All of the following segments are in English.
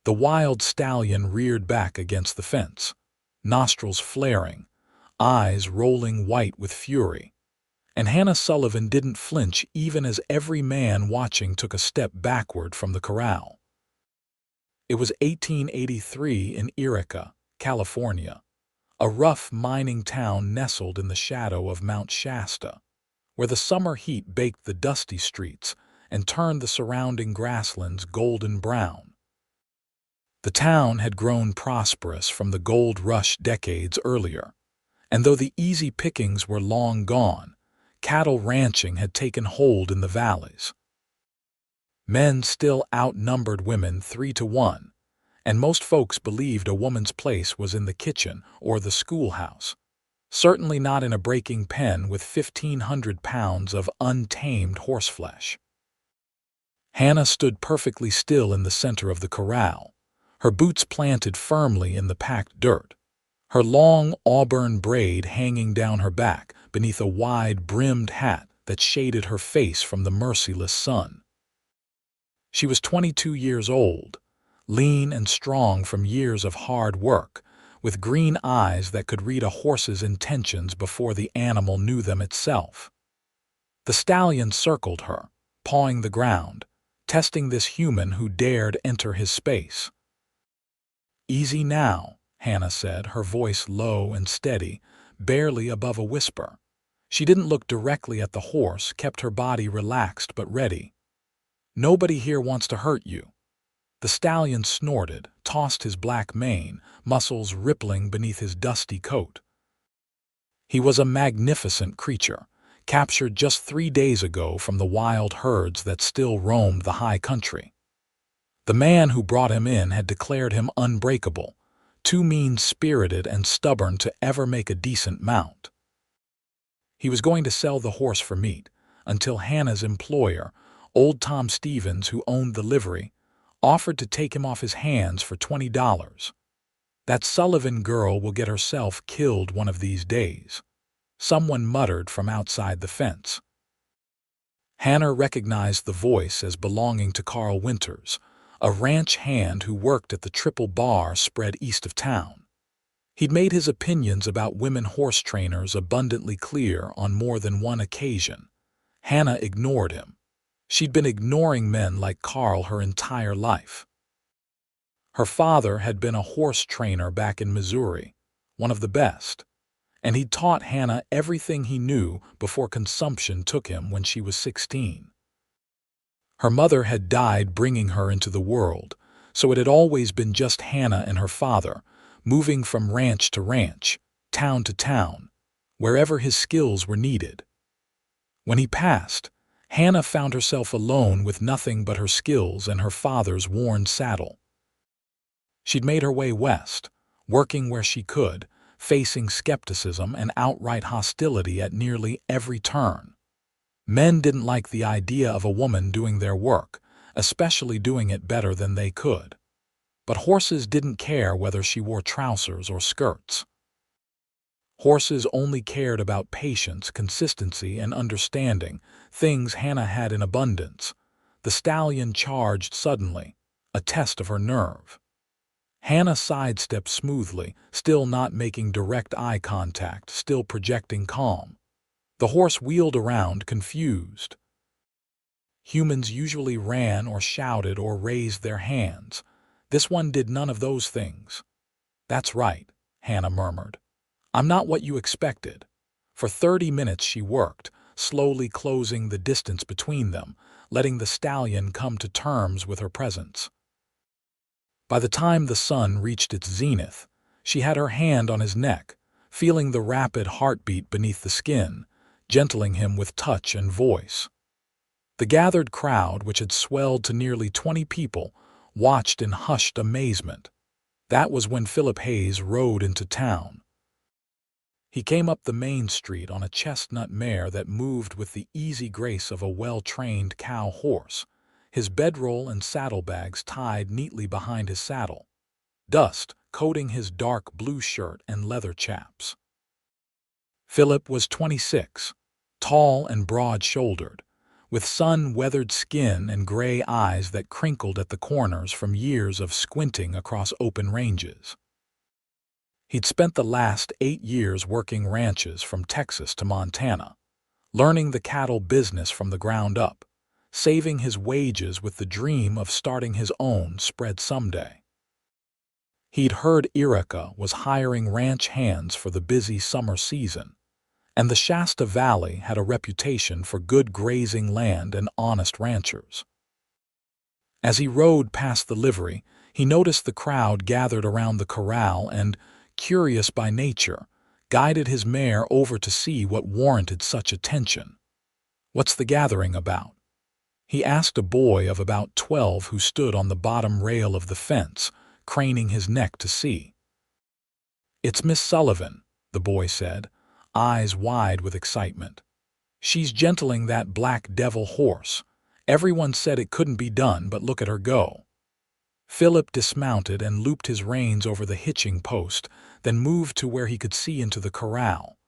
The wild stallion reared back against the fence, nostrils flaring, eyes rolling white with fury. And Hannah Sullivan didn't flinch even as every man watching took a step backward from the corral. It was 1883 in Yreka, California, a rough mining town nestled in the shadow of Mount Shasta, where the summer heat baked the dusty streets and turned the surrounding grasslands golden brown. The town had grown prosperous from the gold rush decades earlier, and though the easy pickings were long gone, cattle ranching had taken hold in the valleys. Men still outnumbered women 3-1, and most folks believed a woman's place was in the kitchen or the schoolhouse, certainly not in a breaking pen with 1,500 pounds of untamed horseflesh. Hannah stood perfectly still in the center of the corral, her boots planted firmly in the packed dirt, her long auburn braid hanging down her back beneath a wide-brimmed hat that shaded her face from the merciless sun. She was 22 years old, lean and strong from years of hard work, with green eyes that could read a horse's intentions before the animal knew them itself. The stallion circled her, pawing the ground, testing this human who dared enter his space. "Easy now," Hannah said, her voice low and steady, barely above a whisper. She didn't look directly at the horse, kept her body relaxed but ready. "Nobody here wants to hurt you." The stallion snorted, tossed his black mane, muscles rippling beneath his dusty coat. He was a magnificent creature, captured just 3 days ago from the wild herds that still roamed the high country. The man who brought him in had declared him unbreakable, too mean-spirited and stubborn to ever make a decent mount. He was going to sell the horse for meat, until Hannah's employer, old Tom Stevens, who owned the livery, offered to take him off his hands for $20. "That Sullivan girl will get herself killed one of these days," someone muttered from outside the fence. Hannah recognized the voice as belonging to Carl Winters, a ranch hand who worked at the Triple Bar spread east of town. He'd made his opinions about women horse trainers abundantly clear on more than one occasion. Hannah ignored him. She'd been ignoring men like Carl her entire life. Her father had been a horse trainer back in Missouri, one of the best, and he'd taught Hannah everything he knew before consumption took him when she was 16. Her mother had died bringing her into the world, so it had always been just Hannah and her father, moving from ranch to ranch, town to town, wherever his skills were needed. When he passed, Hannah found herself alone with nothing but her skills and her father's worn saddle. She'd made her way west, working where she could, facing skepticism and outright hostility at nearly every turn. Men didn't like the idea of a woman doing their work, especially doing it better than they could. But horses didn't care whether she wore trousers or skirts. Horses only cared about patience, consistency, and understanding, things Hannah had in abundance. The stallion charged suddenly, a test of her nerve. Hannah sidestepped smoothly, still not making direct eye contact, still projecting calm. The horse wheeled around, confused. Humans usually ran or shouted or raised their hands. This one did none of those things. "That's right," Hannah murmured. "I'm not what you expected." For 30 minutes she worked, slowly closing the distance between them, letting the stallion come to terms with her presence. By the time the sun reached its zenith, she had her hand on his neck, feeling the rapid heartbeat beneath the skin, gentling him with touch and voice. The gathered crowd, which had swelled to nearly 20 people, watched in hushed amazement. That was when Phillip Hayes rode into town. He came up the main street on a chestnut mare that moved with the easy grace of a well-trained cow horse, his bedroll and saddlebags tied neatly behind his saddle, dust coating his dark blue shirt and leather chaps. Phillip was 26, tall and broad-shouldered, with sun-weathered skin and gray eyes that crinkled at the corners from years of squinting across open ranges. He'd spent the last 8 years working ranches from Texas to Montana, learning the cattle business from the ground up, saving his wages with the dream of starting his own spread someday. He'd heard Yreka was hiring ranch hands for the busy summer season, and the Shasta Valley had a reputation for good grazing land and honest ranchers. As he rode past the livery, he noticed the crowd gathered around the corral and, curious by nature, guided his mare over to see what warranted such attention. "What's the gathering about?" he asked a boy of about 12 who stood on the bottom rail of the fence, craning his neck to see. "It's Miss Sullivan," the boy said, eyes wide with excitement. "She's gentling that black devil horse. Everyone said it couldn't be done, but look at her go." Philip dismounted and looped his reins over the hitching post, then moved to where he could see into the corral.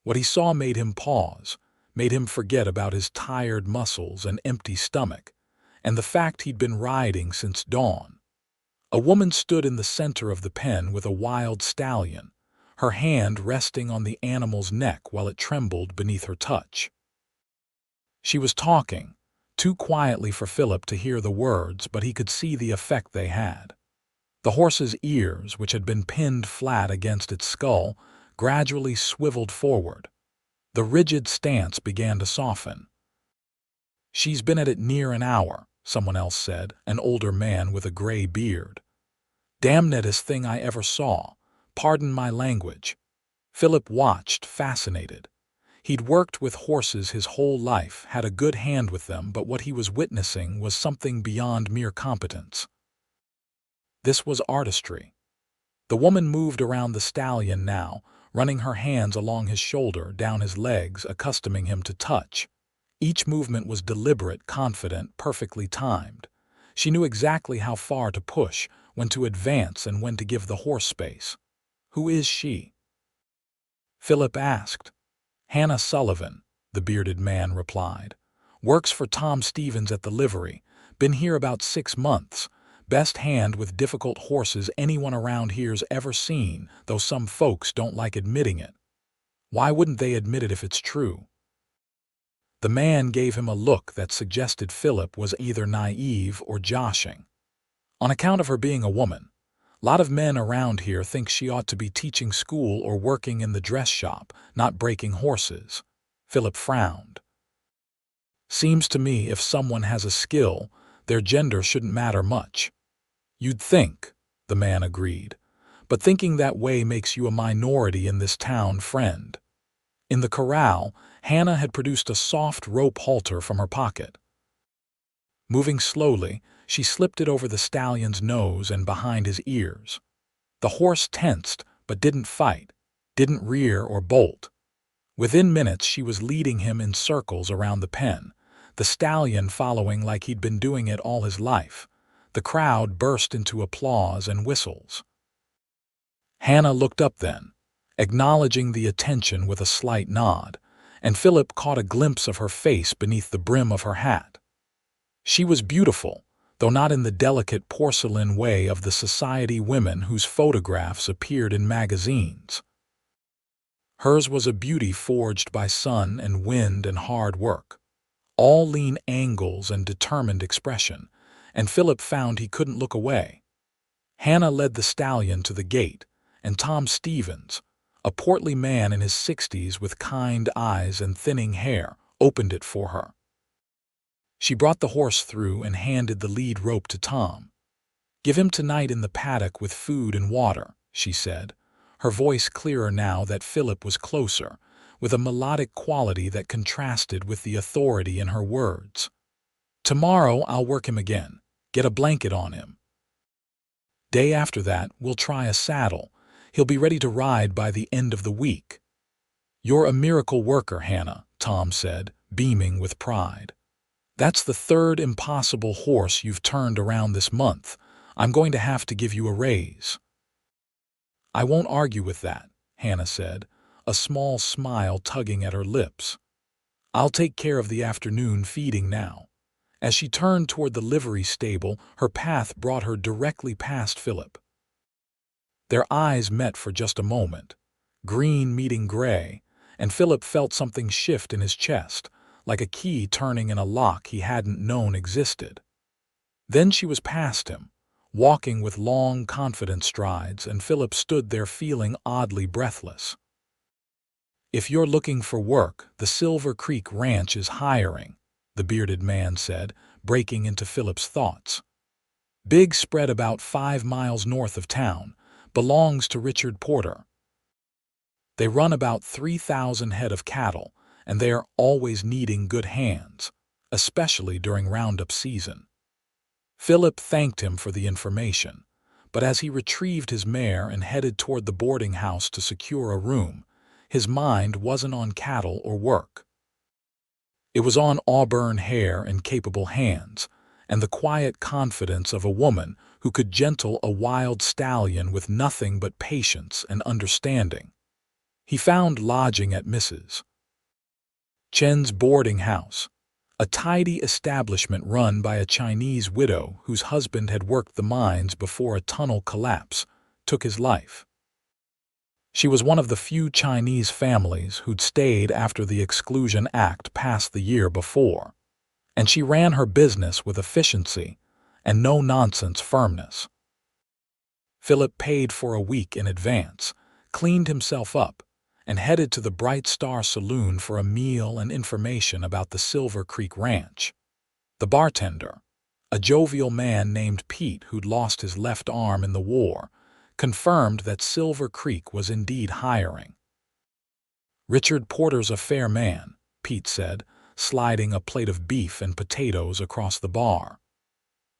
What he saw made him pause, made him forget about his tired muscles and empty stomach, and the fact he'd been riding since dawn. A woman stood in the center of the pen with a wild stallion, her hand resting on the animal's neck while it trembled beneath her touch. She was talking, too quietly for Philip to hear the words, but he could see the effect they had. The horse's ears, which had been pinned flat against its skull, gradually swiveled forward. The rigid stance began to soften. "She's been at it near an hour," someone else said, an older man with a gray beard. "Damnedest thing I ever saw. Pardon my language." Philip watched, fascinated. He'd worked with horses his whole life, had a good hand with them, but what he was witnessing was something beyond mere competence. This was artistry. The woman moved around the stallion now, running her hands along his shoulder, down his legs, accustoming him to touch. Each movement was deliberate, confident, perfectly timed. She knew exactly how far to push, when to advance, and when to give the horse space. "Who is she?" Philip asked. "Hannah Sullivan," the bearded man replied. "Works for Tom Stevens at the livery. Been here about 6 months. Best hand with difficult horses anyone around here's ever seen, though some folks don't like admitting it." "Why wouldn't they admit it if it's true?" The man gave him a look that suggested Philip was either naive or joshing. "On account of her being a woman. Lot of men around here think she ought to be teaching school or working in the dress shop, not breaking horses." Philip frowned. "Seems to me if someone has a skill, their gender shouldn't matter much." "You'd think," the man agreed, "but thinking that way makes you a minority in this town, friend." In the corral, Hannah had produced a soft rope halter from her pocket. Moving slowly, she slipped it over the stallion's nose and behind his ears. The horse tensed, but didn't fight, didn't rear or bolt. Within minutes she was leading him in circles around the pen, the stallion following like he'd been doing it all his life. The crowd burst into applause and whistles. Hannah looked up then, acknowledging the attention with a slight nod, and Philip caught a glimpse of her face beneath the brim of her hat. She was beautiful, though not in the delicate porcelain way of the society women whose photographs appeared in magazines. Hers was a beauty forged by sun and wind and hard work, all lean angles and determined expression, and Philip found he couldn't look away. Hannah led the stallion to the gate, and Tom Stevens, a portly man in his 60s with kind eyes and thinning hair, opened it for her. She brought the horse through and handed the lead rope to Tom. "Give him tonight in the paddock with food and water," she said, her voice clearer now that Philip was closer, with a melodic quality that contrasted with the authority in her words. "Tomorrow I'll work him again, get a blanket on him. Day after that we'll try a saddle. He'll be ready to ride by the end of the week." "You're a miracle worker, Hannah," Tom said, beaming with pride. "That's the 3rd impossible horse you've turned around this month. I'm going to have to give you a raise." "I won't argue with that," Hannah said, a small smile tugging at her lips. I'll take care of the afternoon feeding now." As she turned toward the livery stable, her path brought her directly past Phillip. Their eyes met for just a moment, green meeting gray, and Phillip felt something shift in his chest, like a key turning in a lock he hadn't known existed. Then she was past him, walking with long, confident strides, and Phillip stood there feeling oddly breathless. "If you're looking for work, the Silver Creek Ranch is hiring," the bearded man said, breaking into Phillip's thoughts. "Big spread about 5 miles north of town, belongs to Richard Porter. They run about 3,000 head of cattle, and they are always needing good hands, especially during roundup season." Phillip thanked him for the information, but as he retrieved his mare and headed toward the boarding house to secure a room, his mind wasn't on cattle or work. It was on auburn hair and capable hands, and the quiet confidence of a woman who could gentle a wild stallion with nothing but patience and understanding. He found lodging at Mrs. Chen's boarding house, a tidy establishment run by a Chinese widow whose husband had worked the mines before a tunnel collapse took his life. She was one of the few Chinese families who'd stayed after the Exclusion Act passed the year before, and she ran her business with efficiency and no-nonsense firmness. Phillip paid for a week in advance, cleaned himself up, and headed to the Bright Star Saloon for a meal and information about the Silver Creek Ranch. The bartender, a jovial man named Pete who'd lost his left arm in the war, confirmed that Silver Creek was indeed hiring. "Richard Porter's a fair man," Pete said, sliding a plate of beef and potatoes across the bar.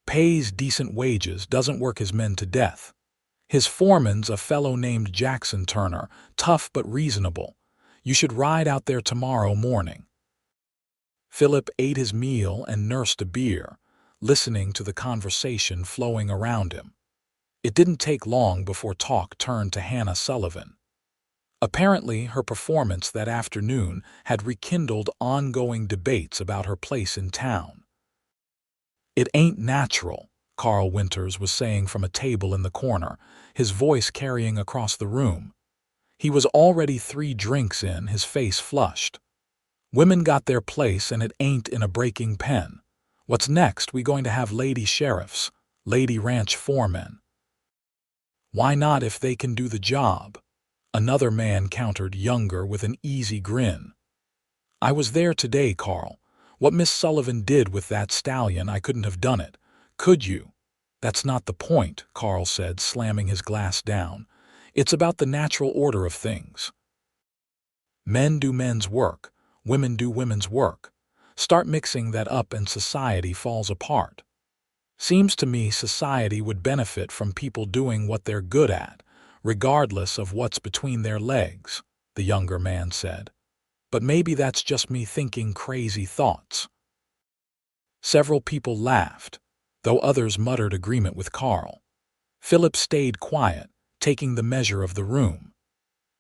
"Pays decent wages, doesn't work his men to death. His foreman's a fellow named Jackson Turner, tough but reasonable. You should ride out there tomorrow morning." Phillip ate his meal and nursed a beer, listening to the conversation flowing around him. It didn't take long before talk turned to Hannah Sullivan. Apparently, her performance that afternoon had rekindled ongoing debates about her place in town. "It ain't natural," Carl Winters was saying from a table in the corner, his voice carrying across the room. He was already 3 drinks in, his face flushed. "Women got their place and it ain't in a breaking pen. What's next? We going to have lady sheriffs, lady ranch foremen?" "Why not if they can do the job?" Another man countered, younger, with an easy grin. "I was there today, Carl. What Miss Sullivan did with that stallion, I couldn't have done it. Could you?" "That's not the point," Carl said, slamming his glass down. "It's about the natural order of things. Men do men's work, women do women's work. Start mixing that up and society falls apart. Seems to me society would benefit from people doing what they're good at, regardless of what's between their legs," the younger man said. "But maybe that's just me thinking crazy thoughts." Several people laughed, though others muttered agreement with Carl. Phillip stayed quiet, taking the measure of the room.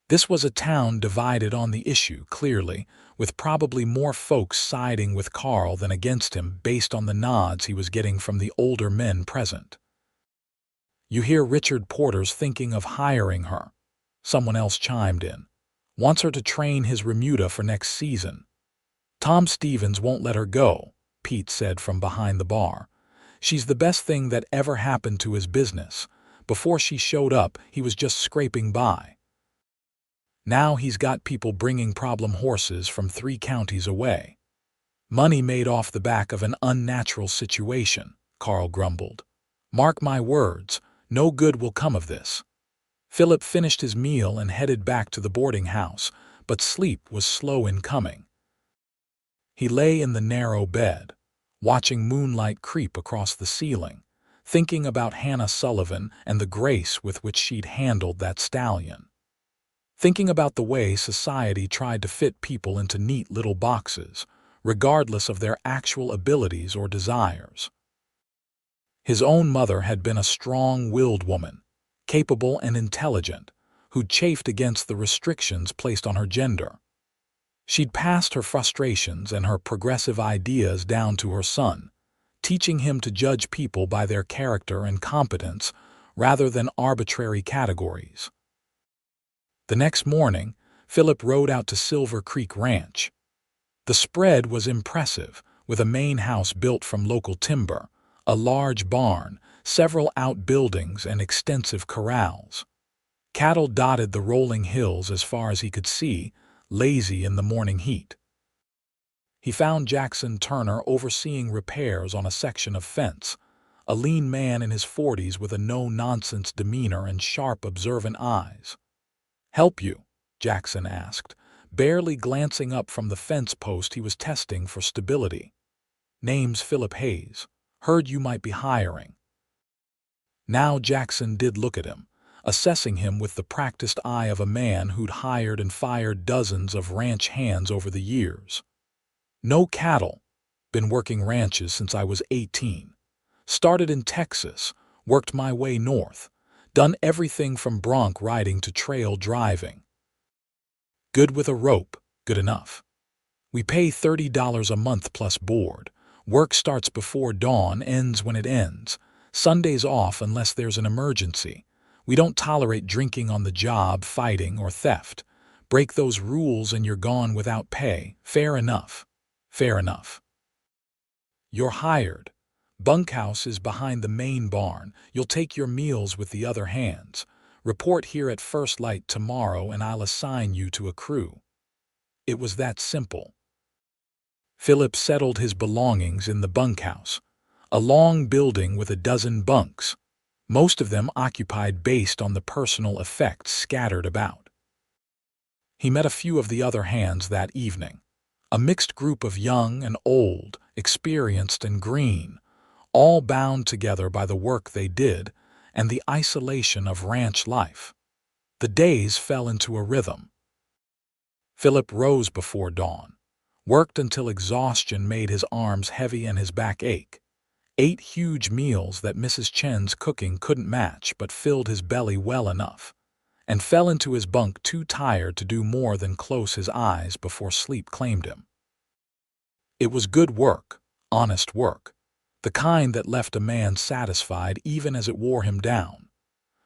This was a town divided on the issue, clearly, with probably more folks siding with Carl than against him based on the nods he was getting from the older men present. "You hear Richard Porter's thinking of hiring her," someone else chimed in. "Wants her to train his remuda for next season. Tom Stevens won't let her go," Pete said from behind the bar. "She's the best thing that ever happened to his business. Before she showed up, he was just scraping by. Now he's got people bringing problem horses from 3 counties away. Money made off the back of an unnatural situation," Carl grumbled. "Mark my words, no good will come of this." Phillip finished his meal and headed back to the boarding house, but sleep was slow in coming. He lay in the narrow bed, watching moonlight creep across the ceiling, thinking about Hannah Sullivan and the grace with which she'd handled that stallion. Thinking about the way society tried to fit people into neat little boxes, regardless of their actual abilities or desires. His own mother had been a strong-willed woman, capable and intelligent, who chafed against the restrictions placed on her gender. She'd passed her frustrations and her progressive ideas down to her son, teaching him to judge people by their character and competence rather than arbitrary categories. The next morning, Philip rode out to Silver Creek Ranch. The spread was impressive, with a main house built from local timber, a large barn, several outbuildings, and extensive corrals. Cattle dotted the rolling hills as far as he could see, lazy in the morning heat. He found Jackson Turner overseeing repairs on a section of fence, a lean man in his 40s with a no-nonsense demeanor and sharp, observant eyes. "Help you?" Jackson asked, barely glancing up from the fence post he was testing for stability. "Name's Phillip Hayes. Heard you might be hiring." Now Jackson did look at him, assessing him with the practiced eye of a man who'd hired and fired dozens of ranch hands over the years. "No cattle. Been working ranches since I was 18. Started in Texas, worked my way north, done everything from bronc riding to trail driving. Good with a rope, good enough. We pay $30 a month plus board. Work starts before dawn, ends when it ends. Sundays off unless there's an emergency. We don't tolerate drinking on the job, fighting, or theft. Break those rules and you're gone without pay. Fair enough. Fair enough. You're hired. Bunkhouse is behind the main barn. You'll take your meals with the other hands. Report here at first light tomorrow and I'll assign you to a crew." It was that simple. Philip settled his belongings in the bunkhouse, a long building with a dozen bunks, most of them occupied based on the personal effects scattered about. He met a few of the other hands that evening, a mixed group of young and old, experienced and green, all bound together by the work they did and the isolation of ranch life. The days fell into a rhythm. Philip rose before dawn, worked until exhaustion made his arms heavy and his back ache, ate huge meals that Mrs. Chen's cooking couldn't match but filled his belly well enough, and fell into his bunk too tired to do more than close his eyes before sleep claimed him. It was good work, honest work, the kind that left a man satisfied even as it wore him down.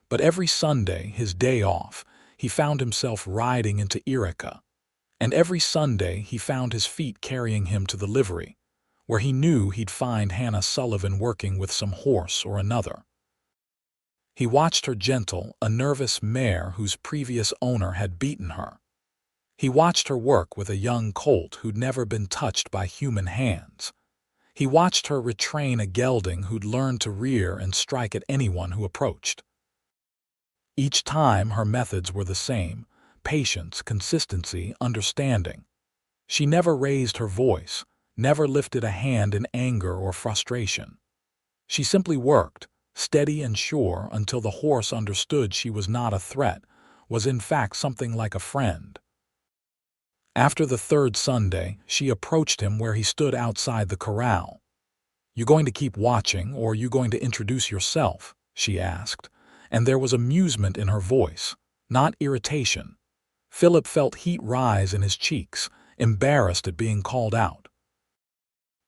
But every Sunday, his day off, he found himself riding into Yreka, and every Sunday he found his feet carrying him to the livery, where he knew he'd find Hannah Sullivan working with some horse or another. He watched her gentle, a nervous mare whose previous owner had beaten her. He watched her work with a young colt who'd never been touched by human hands. He watched her retrain a gelding who'd learned to rear and strike at anyone who approached. Each time her methods were the same: patience, consistency, understanding. She never raised her voice, never lifted a hand in anger or frustration. She simply worked, steady and sure, until the horse understood she was not a threat, was in fact something like a friend. After the third Sunday, she approached him where he stood outside the corral. "You going to keep watching, or you going to introduce yourself?" she asked, and there was amusement in her voice, not irritation. Philip felt heat rise in his cheeks, embarrassed at being called out.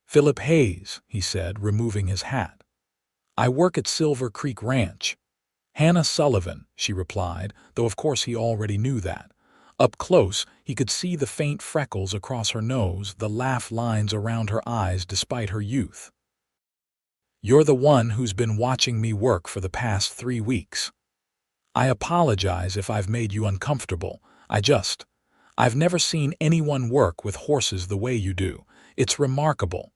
"Phillip Hayes," he said, removing his hat. "I work at Silver Creek Ranch." "Hannah Sullivan," she replied, though of course he already knew that. Up close, he could see the faint freckles across her nose, the laugh lines around her eyes despite her youth. "You're the one who's been watching me work for the past 3 weeks. I apologize if I've made you uncomfortable. I've never seen anyone work with horses the way you do. It's remarkable."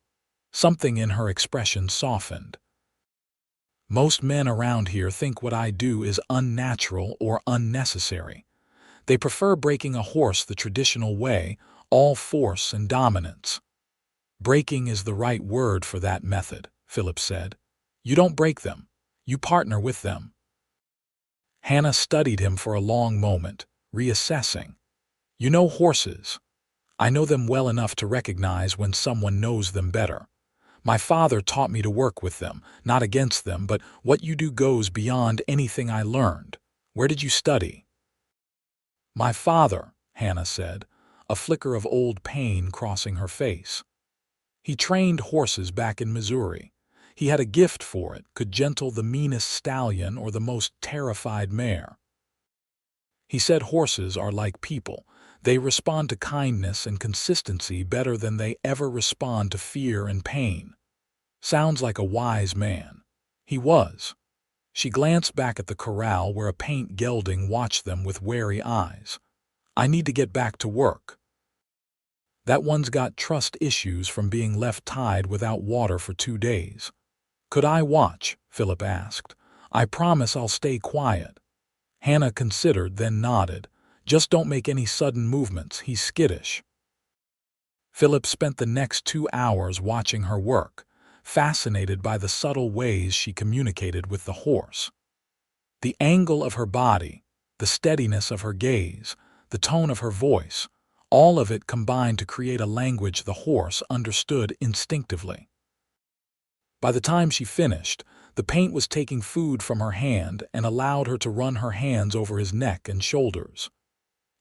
Something in her expression softened. "Most men around here think what I do is unnatural or unnecessary. They prefer breaking a horse the traditional way, all force and dominance." "Breaking is the right word for that method," Philip said. "You don't break them. You partner with them." Hannah studied him for a long moment, reassessing. "You know horses. I know them well enough to recognize when someone knows them better. My father taught me to work with them, not against them, but what you do goes beyond anything I learned. Where did you study?" "My father," Hannah said, a flicker of old pain crossing her face. He trained horses back in Missouri. He had a gift for it, could gentle the meanest stallion or the most terrified mare. He said horses are like people. They respond to kindness and consistency better than they ever respond to fear and pain. Sounds like a wise man. He was. She glanced back at the corral where a paint gelding watched them with wary eyes. I need to get back to work. That one's got trust issues from being left tied without water for 2 days. Could I watch? Phillip asked. I promise I'll stay quiet. Hannah considered, then nodded. Just don't make any sudden movements, he's skittish. Phillip spent the next 2 hours watching her work, fascinated by the subtle ways she communicated with the horse. The angle of her body, the steadiness of her gaze, the tone of her voice, all of it combined to create a language the horse understood instinctively. By the time she finished, the paint was taking food from her hand and allowed her to run her hands over his neck and shoulders.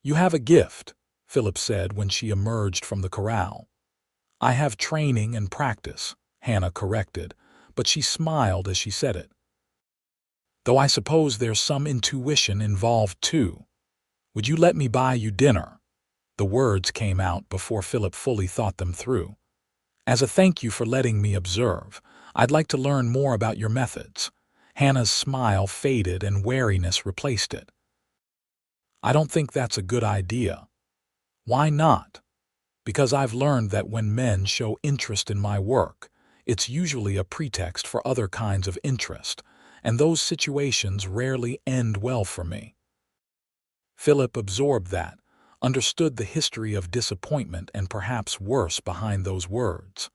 You have a gift, Phillip said when she emerged from the corral. I have training and practice, Hannah corrected, but she smiled as she said it. Though I suppose there's some intuition involved too. Would you let me buy you dinner? The words came out before Phillip fully thought them through. As a thank you for letting me observe, I'd like to learn more about your methods. Hannah's smile faded and wariness replaced it. I don't think that's a good idea. Why not? Because I've learned that when men show interest in my work, it's usually a pretext for other kinds of interest, and those situations rarely end well for me. Phillip absorbed that, understood the history of disappointment and perhaps worse behind those words.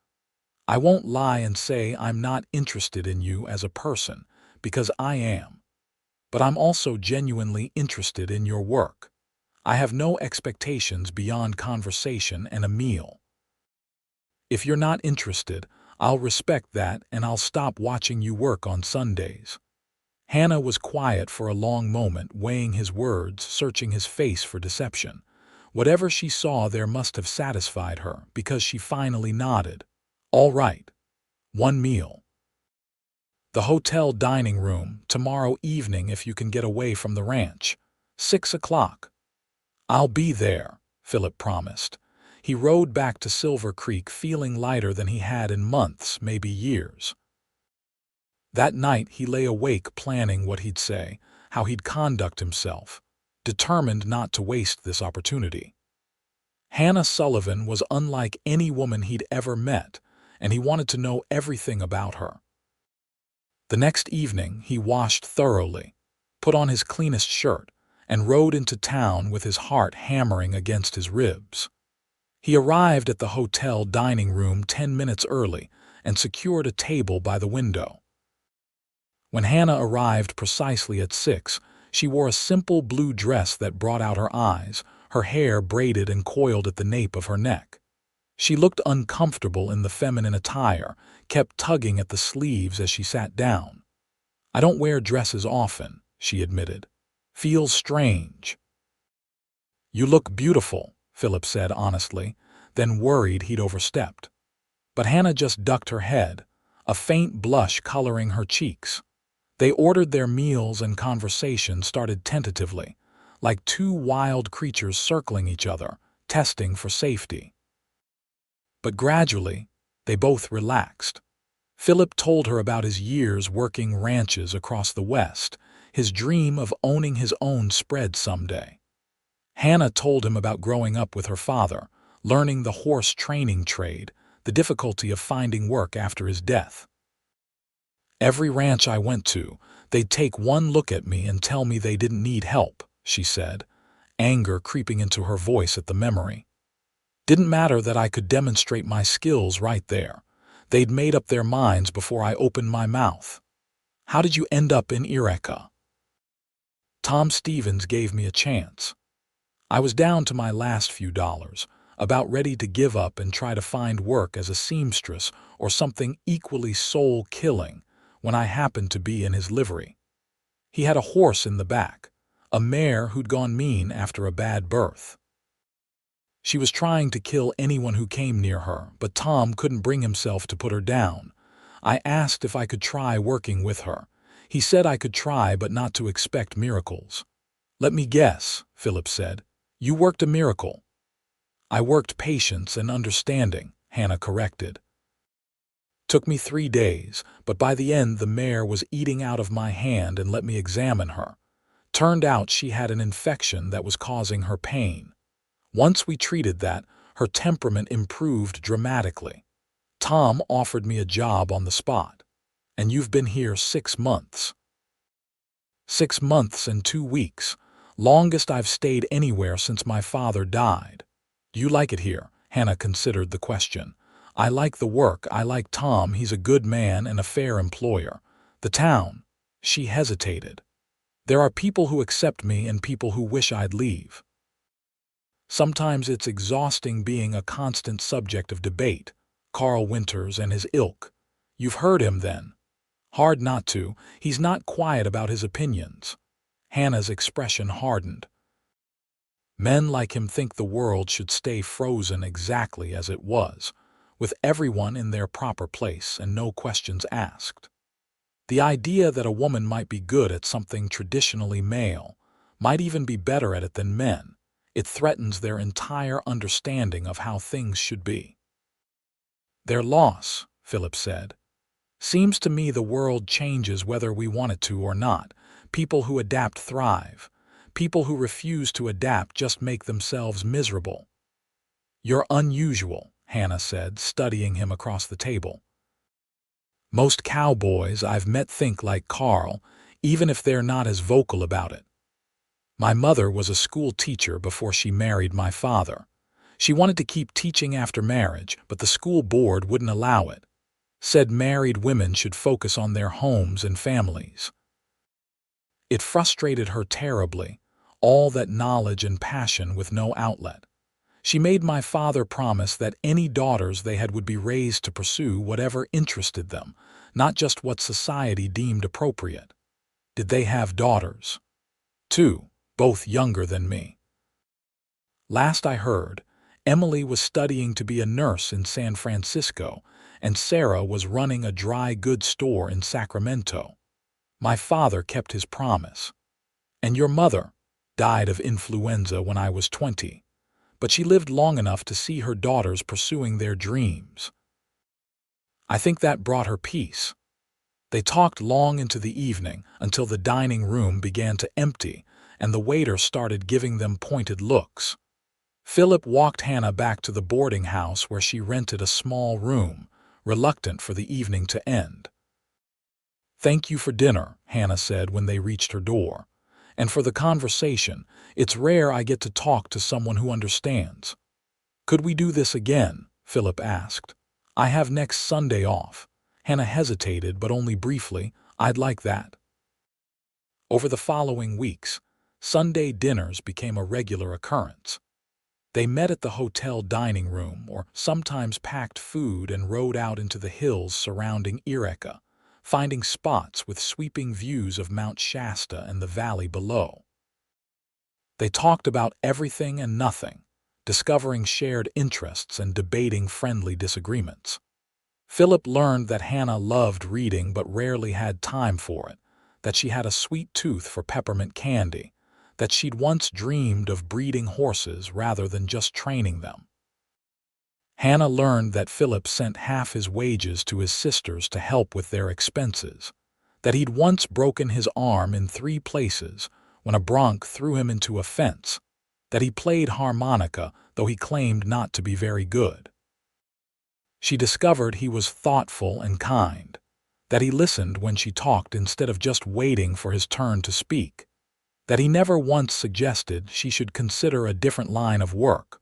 I won't lie and say I'm not interested in you as a person, because I am. But I'm also genuinely interested in your work. I have no expectations beyond conversation and a meal. If you're not interested, I'll respect that and I'll stop watching you work on Sundays. Hannah was quiet for a long moment, weighing his words, searching his face for deception. Whatever she saw there must have satisfied her, because she finally nodded. All right. 1 meal. The hotel dining room, tomorrow evening if you can get away from the ranch. 6 o'clock. I'll be there, Phillip promised. He rode back to Silver Creek feeling lighter than he had in months, maybe years. That night he lay awake planning what he'd say, how he'd conduct himself, determined not to waste this opportunity. Hannah Sullivan was unlike any woman he'd ever met, and he wanted to know everything about her. The next evening he washed thoroughly, put on his cleanest shirt, and rode into town with his heart hammering against his ribs. He arrived at the hotel dining room 10 minutes early and secured a table by the window. When Hannah arrived precisely at 6, she wore a simple blue dress that brought out her eyes, her hair braided and coiled at the nape of her neck. She looked uncomfortable in the feminine attire, kept tugging at the sleeves as she sat down. I don't wear dresses often, she admitted. Feels strange. You look beautiful, Phillip said honestly, then worried he'd overstepped. But Hannah just ducked her head, a faint blush coloring her cheeks. They ordered their meals and conversation started tentatively, like 2 wild creatures circling each other, testing for safety. But gradually, they both relaxed. Phillip told her about his years working ranches across the West, his dream of owning his own spread someday. Hannah told him about growing up with her father, learning the horse training trade, the difficulty of finding work after his death. Every ranch I went to, they'd take one look at me and tell me they didn't need help, she said, anger creeping into her voice at the memory. Didn't matter that I could demonstrate my skills right there. They'd made up their minds before I opened my mouth. How did you end up in Yreka? Tom Stevens gave me a chance. I was down to my last few dollars, about ready to give up and try to find work as a seamstress or something equally soul-killing, when I happened to be in his livery. He had a horse in the back, a mare who'd gone mean after a bad birth. She was trying to kill anyone who came near her, but Tom couldn't bring himself to put her down. I asked if I could try working with her. He said I could try, but not to expect miracles. "Let me guess," Phillip said. "You worked a miracle." "I worked patience and understanding," Hannah corrected. "Took me 3 days, but by the end the mare was eating out of my hand and let me examine her. Turned out she had an infection that was causing her pain. Once we treated that, her temperament improved dramatically. Tom offered me a job on the spot. And you've been here 6 months." 6 months and 2 weeks. Longest I've stayed anywhere since my father died. "Do you like it here?" Hannah considered the question. "I like the work, I like Tom, he's a good man and a fair employer. The town." She hesitated. "There are people who accept me and people who wish I'd leave. Sometimes it's exhausting being a constant subject of debate. Carl Winters and his ilk. You've heard him then." "Hard not to. He's not quiet about his opinions." Hannah's expression hardened. "Men like him think the world should stay frozen exactly as it was, with everyone in their proper place and no questions asked. The idea that a woman might be good at something traditionally male, might even be better at it than men, it threatens their entire understanding of how things should be." "Their loss," Phillip said. "Seems to me the world changes whether we want it to or not. People who adapt thrive. People who refuse to adapt just make themselves miserable." "You're unusual," Hannah said, studying him across the table. "Most cowboys I've met think like Carl, even if they're not as vocal about it. My mother was a school teacher before she married my father. She wanted to keep teaching after marriage, but the school board wouldn't allow it. Said married women should focus on their homes and families. It frustrated her terribly, all that knowledge and passion with no outlet. She made my father promise that any daughters they had would be raised to pursue whatever interested them, not just what society deemed appropriate." "Did they have daughters?" "2, both younger than me. Last I heard, Emily was studying to be a nurse in San Francisco, and Sarah was running a dry goods store in Sacramento. My father kept his promise. And your mother died of influenza when I was 20, but she lived long enough to see her daughters pursuing their dreams. I think that brought her peace." They talked long into the evening, until the dining room began to empty, and the waiter started giving them pointed looks. Phillip walked Hannah back to the boarding house where she rented a small room, reluctant for the evening to end. "Thank you for dinner," Hannah said when they reached her door. "And for the conversation. It's rare I get to talk to someone who understands." "Could we do this again?" Phillip asked. "I have next Sunday off." Hannah hesitated, but only briefly. "I'd like that." Over the following weeks, Sunday dinners became a regular occurrence. They met at the hotel dining room, or sometimes packed food and rode out into the hills surrounding Yreka, finding spots with sweeping views of Mount Shasta and the valley below. They talked about everything and nothing, discovering shared interests and debating friendly disagreements. Phillip learned that Hannah loved reading but rarely had time for it, that she had a sweet tooth for peppermint candy, that she'd once dreamed of breeding horses rather than just training them. Hannah learned that Phillip sent half his wages to his sisters to help with their expenses, that he'd once broken his arm in 3 places when a bronc threw him into a fence, that he played harmonica though he claimed not to be very good. She discovered he was thoughtful and kind, that he listened when she talked instead of just waiting for his turn to speak, that he never once suggested she should consider a different line of work,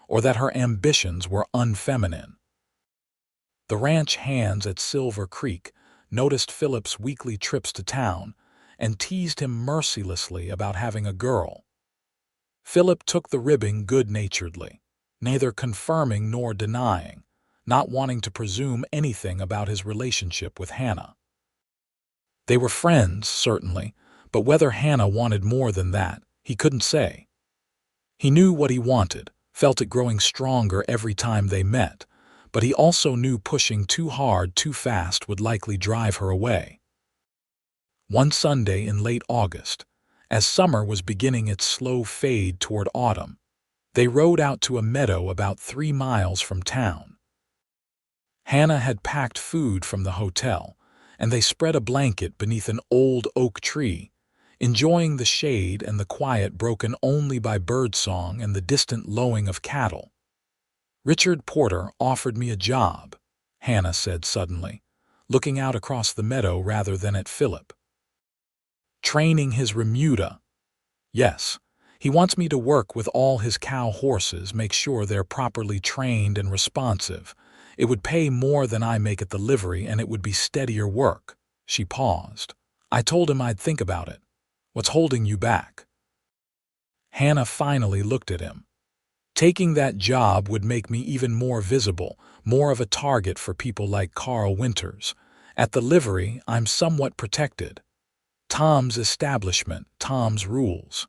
or that her ambitions were unfeminine. The ranch hands at Silver Creek noticed Phillip's weekly trips to town and teased him mercilessly about having a girl. Phillip took the ribbing good-naturedly, neither confirming nor denying, not wanting to presume anything about his relationship with Hannah. They were friends, certainly, but whether Hannah wanted more than that, he couldn't say. He knew what he wanted, felt it growing stronger every time they met, but he also knew pushing too hard too fast would likely drive her away. One Sunday in late August, as summer was beginning its slow fade toward autumn, they rode out to a meadow about 3 miles from town. Hannah had packed food from the hotel, and they spread a blanket beneath an old oak tree, enjoying the shade and the quiet broken only by birdsong and the distant lowing of cattle. "Richard Porter offered me a job," Hannah said suddenly, looking out across the meadow rather than at Philip. "Training his remuda. Yes, he wants me to work with all his cow horses, make sure they're properly trained and responsive. It would pay more than I make at the livery, and it would be steadier work." She paused. "I told him I'd think about it. What's holding you back?" Hannah finally looked at him. "Taking that job would make me even more visible, more of a target for people like Carl Winters. At the livery, I'm somewhat protected. Tom's establishment, Tom's rules.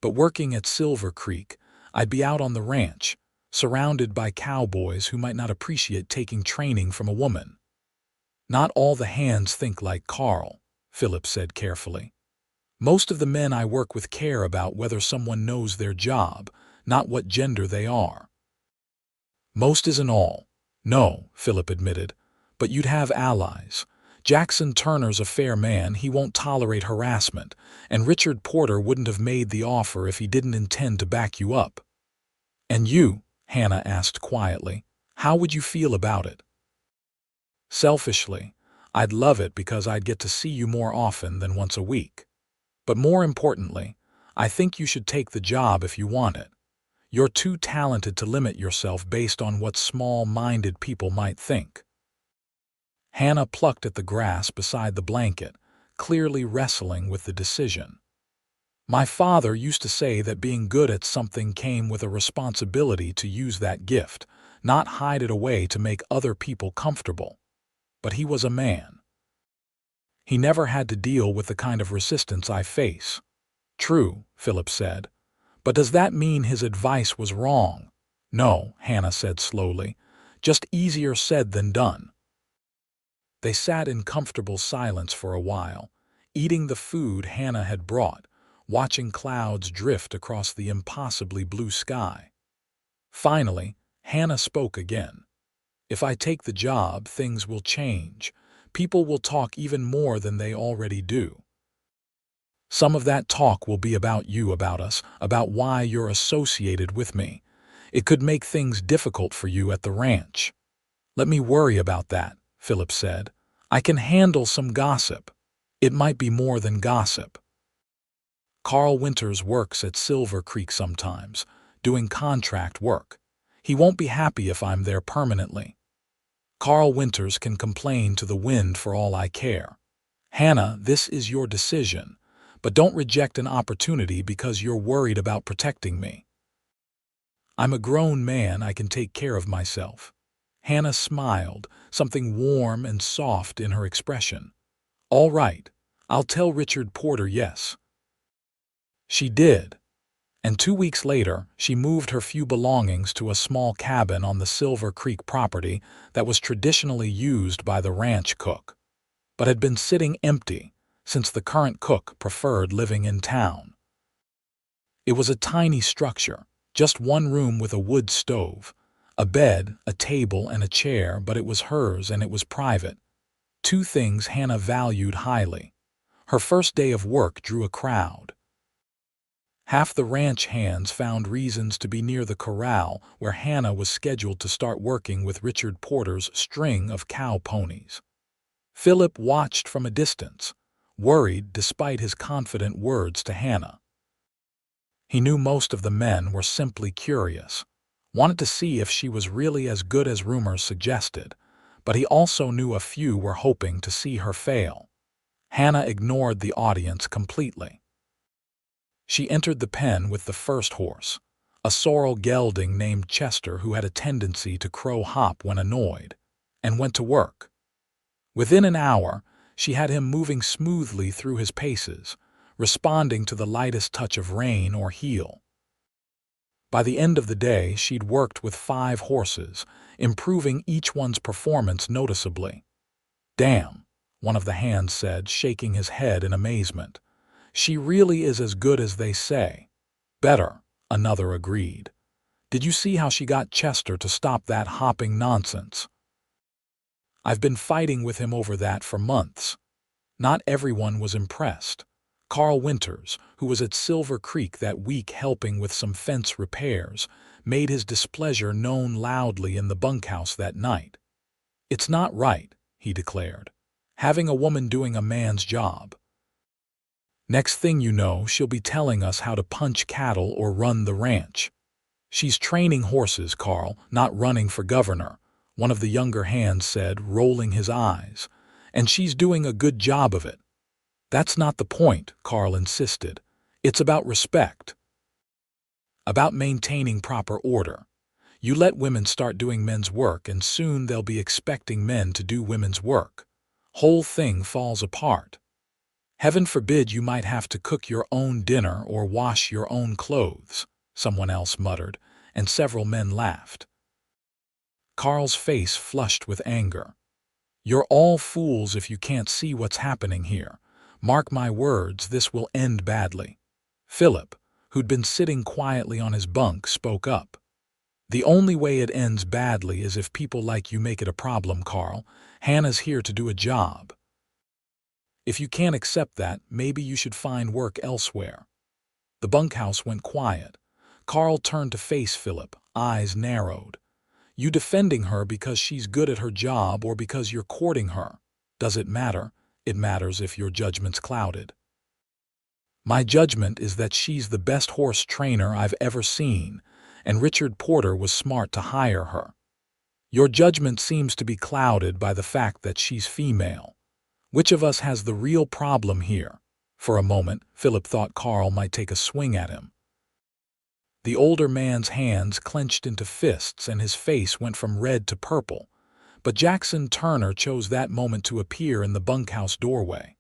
But working at Silver Creek, I'd be out on the ranch, surrounded by cowboys who might not appreciate taking training from a woman." "Not all the hands think like Carl," Philip said carefully. "Most of the men I work with care about whether someone knows their job, not what gender they are." "Most isn't all." "No," Philip admitted, "but you'd have allies. Jackson Turner's a fair man, he won't tolerate harassment, and Richard Porter wouldn't have made the offer if he didn't intend to back you up." "And you?" Hannah asked quietly. "How would you feel about it?" "Selfishly, I'd love it because I'd get to see you more often than once a week. But more importantly, I think you should take the job if you want it. You're too talented to limit yourself based on what small-minded people might think." Hannah plucked at the grass beside the blanket, clearly wrestling with the decision. "My father used to say that being good at something came with a responsibility to use that gift, not hide it away to make other people comfortable. But he was a man. He never had to deal with the kind of resistance I face." "True," Philip said. "But does that mean his advice was wrong?" "No," Hannah said slowly. "Just easier said than done." They sat in comfortable silence for a while, eating the food Hannah had brought, watching clouds drift across the impossibly blue sky. Finally, Hannah spoke again. "If I take the job, things will change. People will talk even more than they already do. Some of that talk will be about you, about us, about why you're associated with me. It could make things difficult for you at the ranch." "Let me worry about that," Philip said. "I can handle some gossip. It might be more than gossip. Carl Winters works at Silver Creek sometimes, doing contract work. He won't be happy if I'm there permanently. Carl Winters can complain to the wind for all I care. Hannah, this is your decision, but don't reject an opportunity because you're worried about protecting me. I'm a grown man, I can take care of myself." Hannah smiled, something warm and soft in her expression. "All right, I'll tell Richard Porter yes." She did. And 2 weeks later, she moved her few belongings to a small cabin on the Silver Creek property that was traditionally used by the ranch cook, but had been sitting empty since the current cook preferred living in town. It was a tiny structure, just one room with a wood stove, a bed, a table, and a chair, but it was hers and it was private. 2 things Hannah valued highly. Her first day of work drew a crowd. Half the ranch hands found reasons to be near the corral where Hannah was scheduled to start working with Richard Porter's string of cow ponies. Philip watched from a distance, worried despite his confident words to Hannah. He knew most of the men were simply curious, wanted to see if she was really as good as rumors suggested, but he also knew a few were hoping to see her fail. Hannah ignored the audience completely. She entered the pen with the first horse, a sorrel gelding named Chester who had a tendency to crow hop when annoyed, and went to work. Within an hour, she had him moving smoothly through his paces, responding to the lightest touch of rein or heel. By the end of the day, she'd worked with 5 horses, improving each one's performance noticeably. "Damn," one of the hands said, shaking his head in amazement. "She really is as good as they say." "Better," another agreed. "Did you see how she got Chester to stop that hopping nonsense?" "I've been fighting with him over that for months." Not everyone was impressed. Carl Winters, who was at Silver Creek that week helping with some fence repairs, made his displeasure known loudly in the bunkhouse that night. "It's not right," he declared, "having a woman doing a man's job. Next thing you know, she'll be telling us how to punch cattle or run the ranch." "She's training horses, Carl, not running for governor," one of the younger hands said, rolling his eyes. "And she's doing a good job of it." "That's not the point," Carl insisted. "It's about respect. About maintaining proper order. You let women start doing men's work and soon they'll be expecting men to do women's work. Whole thing falls apart. Heaven forbid you might have to cook your own dinner or wash your own clothes," someone else muttered, and several men laughed. Carl's face flushed with anger. "You're all fools if you can't see what's happening here. Mark my words, this will end badly." Phillip, who'd been sitting quietly on his bunk, spoke up. "The only way it ends badly is if people like you make it a problem, Carl. Hannah's here to do a job. If you can't accept that, maybe you should find work elsewhere." The bunkhouse went quiet. Carl turned to face Phillip, eyes narrowed. "You defending her because she's good at her job or because you're courting her? Does it matter? It matters if your judgment's clouded." "My judgment is that she's the best horse trainer I've ever seen, and Richard Porter was smart to hire her." "Your judgment seems to be clouded by the fact that she's female. Which of us has the real problem here?" For a moment, Phillip thought Carl might take a swing at him. The older man's hands clenched into fists and his face went from red to purple, but Jackson Turner chose that moment to appear in the bunkhouse doorway.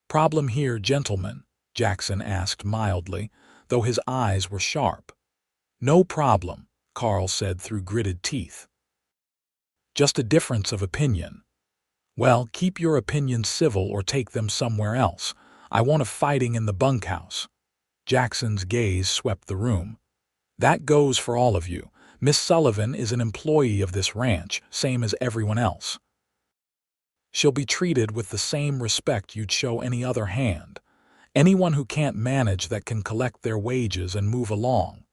"Problem here, gentlemen?" Jackson asked mildly, though his eyes were sharp. "No problem," Carl said through gritted teeth. "Just a difference of opinion." "Well, keep your opinions civil or take them somewhere else. I want a fighting in the bunkhouse." Jackson's gaze swept the room. "That goes for all of you. Miss Sullivan is an employee of this ranch, same as everyone else. She'll be treated with the same respect you'd show any other hand. Anyone who can't manage that can collect their wages and move along."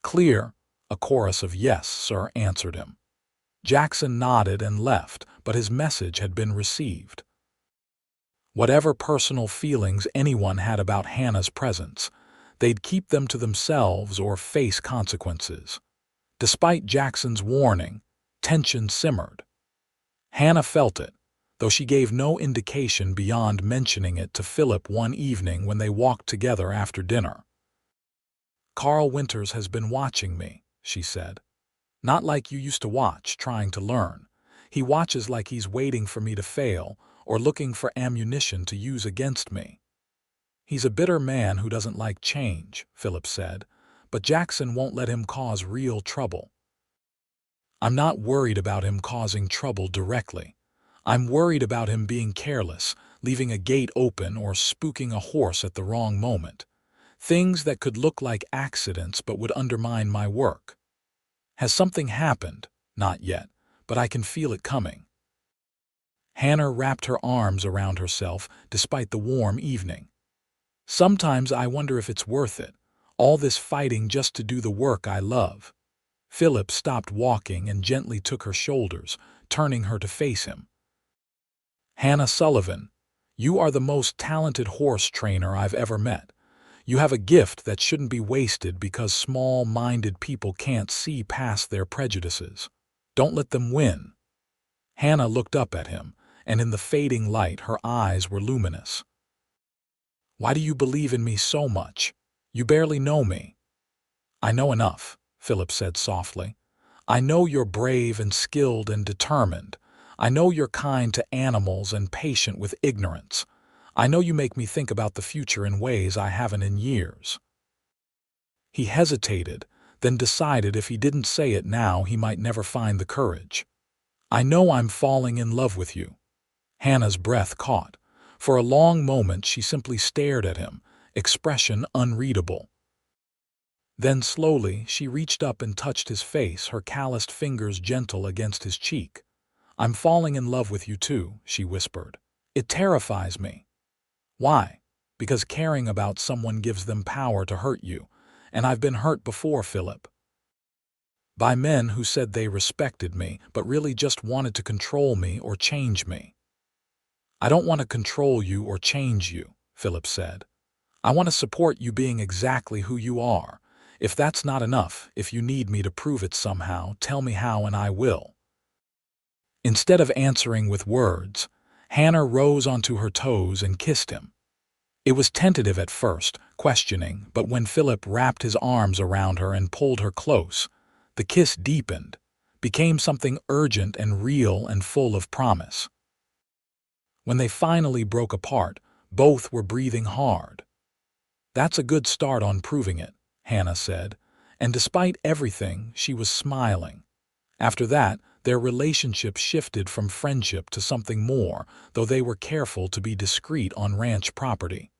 "Clear?" A chorus of "Yes, sir," answered him. Jackson nodded and left, but his message had been received. Whatever personal feelings anyone had about Hannah's presence, they'd keep them to themselves or face consequences. Despite Jackson's warning, tension simmered. Hannah felt it, though she gave no indication beyond mentioning it to Phillip one evening when they walked together after dinner. "Carl Winters has been watching me," she said. "Not like you used to watch, trying to learn. He watches like he's waiting for me to fail or looking for ammunition to use against me." "He's a bitter man who doesn't like change," Phillip said, "but Jackson won't let him cause real trouble." "I'm not worried about him causing trouble directly. I'm worried about him being careless, leaving a gate open or spooking a horse at the wrong moment. Things that could look like accidents but would undermine my work. Has something happened? Not yet, but I can feel it coming." Hannah wrapped her arms around herself despite the warm evening. "Sometimes I wonder if it's worth it, all this fighting just to do the work I love." Phillip stopped walking and gently took her shoulders, turning her to face him. "Hannah Sullivan, you are the most talented horse trainer I've ever met. You have a gift that shouldn't be wasted because small-minded people can't see past their prejudices. Don't let them win." Hannah looked up at him, and in the fading light her eyes were luminous. "Why do you believe in me so much? You barely know me." "I know enough," Phillip said softly. "I know you're brave and skilled and determined. I know you're kind to animals and patient with ignorance. I know you make me think about the future in ways I haven't in years." He hesitated, then decided if he didn't say it now he might never find the courage. "I know I'm falling in love with you." Hannah's breath caught. For a long moment she simply stared at him, expression unreadable. Then slowly she reached up and touched his face, her calloused fingers gentle against his cheek. "I'm falling in love with you too," she whispered. "It terrifies me." "Why?" "Because caring about someone gives them power to hurt you, and I've been hurt before, Philip. By men who said they respected me, but really just wanted to control me or change me." "I don't want to control you or change you," Philip said. "I want to support you being exactly who you are. If that's not enough, if you need me to prove it somehow, tell me how and I will." Instead of answering with words, Hannah rose onto her toes and kissed him. It was tentative at first, questioning, but when Philip wrapped his arms around her and pulled her close, the kiss deepened, became something urgent and real and full of promise. When they finally broke apart, both were breathing hard. "That's a good start on proving it," Hannah said, and despite everything, she was smiling. After that, their relationship shifted from friendship to something more, though they were careful to be discreet on ranch property.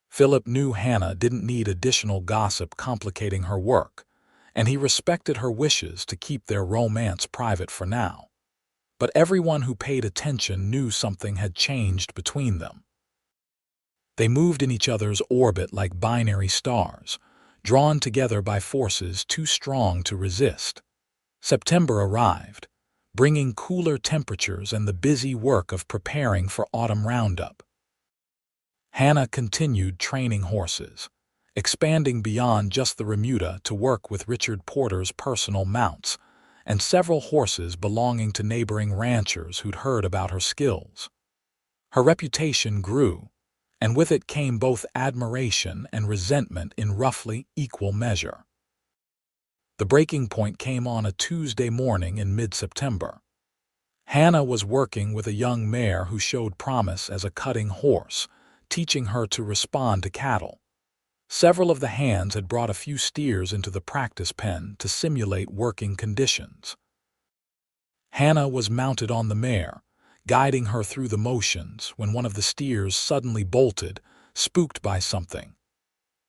Philip knew Hannah didn't need additional gossip complicating her work, and he respected her wishes to keep their romance private for now. But everyone who paid attention knew something had changed between them. They moved in each other's orbit like binary stars, drawn together by forces too strong to resist. September arrived, bringing cooler temperatures and the busy work of preparing for autumn roundup. Hannah continued training horses, expanding beyond just the remuda to work with Richard Porter's personal mounts, and several horses belonging to neighboring ranchers who'd heard about her skills. Her reputation grew, and with it came both admiration and resentment in roughly equal measure. The breaking point came on a Tuesday morning in mid-September. Hannah was working with a young mare who showed promise as a cutting horse, teaching her to respond to cattle. Several of the hands had brought a few steers into the practice pen to simulate working conditions. Hannah was mounted on the mare, guiding her through the motions when one of the steers suddenly bolted, spooked by something.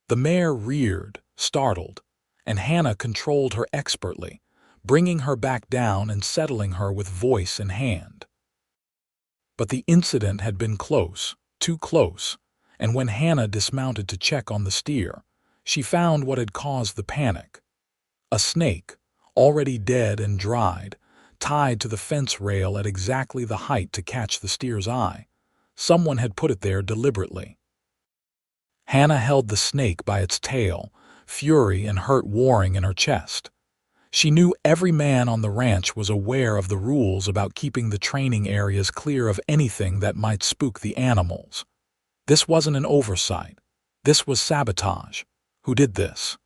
The mare reared, startled, and Hannah controlled her expertly, bringing her back down and settling her with voice and hand. But the incident had been close, too close, and when Hannah dismounted to check on the steer, she found what had caused the panic. A snake, already dead and dried, tied to the fence rail at exactly the height to catch the steer's eye. Someone had put it there deliberately. Hannah held the snake by its tail, fury and hurt warring in her chest. She knew every man on the ranch was aware of the rules about keeping the training areas clear of anything that might spook the animals. This wasn't an oversight. This was sabotage. Who did this?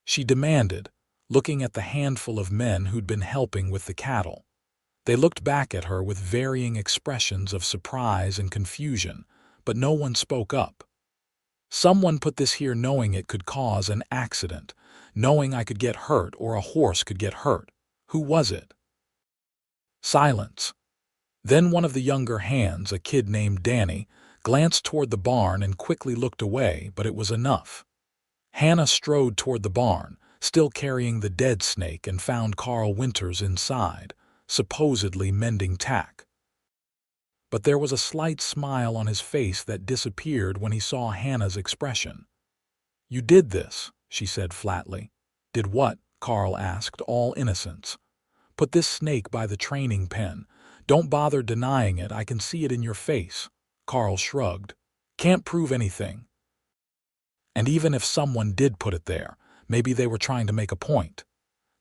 She demanded, looking at the handful of men who'd been helping with the cattle. They looked back at her with varying expressions of surprise and confusion, but no one spoke up. "Someone put this here knowing it could cause an accident, knowing I could get hurt or a horse could get hurt. Who was it?" Silence. Then one of the younger hands, a kid named Danny, glanced toward the barn and quickly looked away, but it was enough. Hannah strode toward the barn, still carrying the dead snake, and found Carl Winters inside, supposedly mending tack. But there was a slight smile on his face that disappeared when he saw Hannah's expression. "You did this," she said flatly. "Did what?" Carl asked, all innocence. "Put this snake by the training pen. Don't bother denying it, I can see it in your face." Carl shrugged. "Can't prove anything. And even if someone did put it there, maybe they were trying to make a point.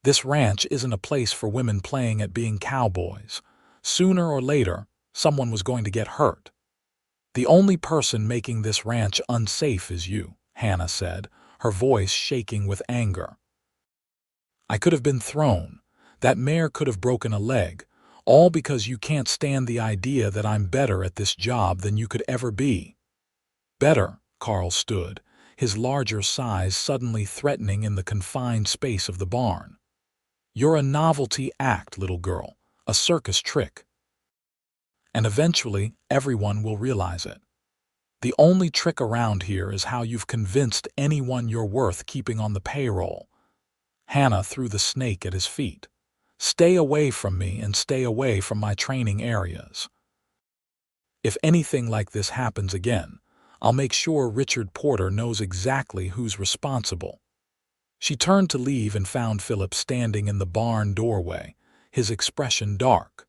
This ranch isn't a place for women playing at being cowboys. Sooner or later, someone was going to get hurt. The only person making this ranch unsafe is you," Hannah said, her voice shaking with anger. "I could have been thrown. That mare could have broken a leg, all because you can't stand the idea that I'm better at this job than you could ever be." "Better?" Carl stood, his larger size suddenly threatening in the confined space of the barn. "You're a novelty act, little girl, a circus trick. And eventually, everyone will realize it. The only trick around here is how you've convinced anyone you're worth keeping on the payroll." Hannah threw the snake at his feet. "Stay away from me and stay away from my training areas. If anything like this happens again, I'll make sure Richard Porter knows exactly who's responsible." She turned to leave and found Phillip standing in the barn doorway, his expression dark.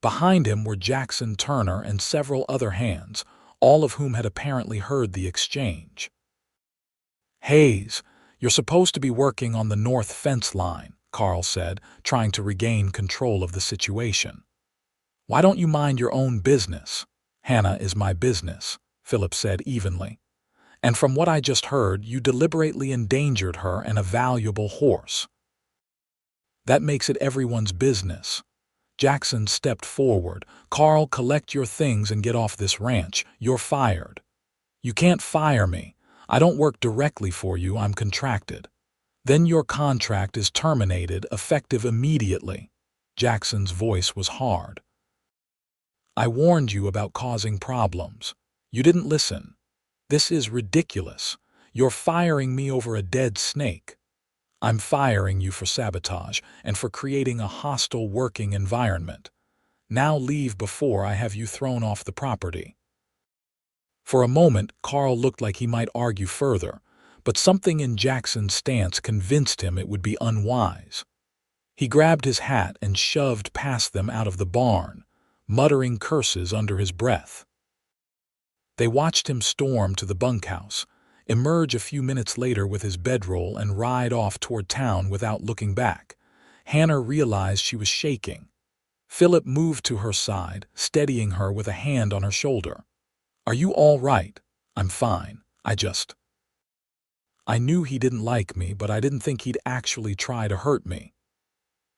Behind him were Jackson Turner and several other hands, all of whom had apparently heard the exchange. "Hayes, you're supposed to be working on the north fence line," Carl said, trying to regain control of the situation. "Why don't you mind your own business?" "Hannah is my business," Phillip said evenly. "And from what I just heard, you deliberately endangered her and a valuable horse." "That makes it everyone's business." Jackson stepped forward. "Carl, collect your things and get off this ranch. You're fired." "You can't fire me. I don't work directly for you, I'm contracted." "Then your contract is terminated, effective immediately." Jackson's voice was hard. "I warned you about causing problems. You didn't listen. This is ridiculous. You're firing me over a dead snake." "I'm firing you for sabotage and for creating a hostile working environment. Now leave before I have you thrown off the property." For a moment, Carl looked like he might argue further, but something in Jackson's stance convinced him it would be unwise. He grabbed his hat and shoved past them out of the barn, muttering curses under his breath. They watched him storm to the bunkhouse, emerge a few minutes later with his bedroll and ride off toward town without looking back. Hannah realized she was shaking. Phillip moved to her side, steadying her with a hand on her shoulder. "Are you all right?" "I'm fine. I knew he didn't like me, but I didn't think he'd actually try to hurt me."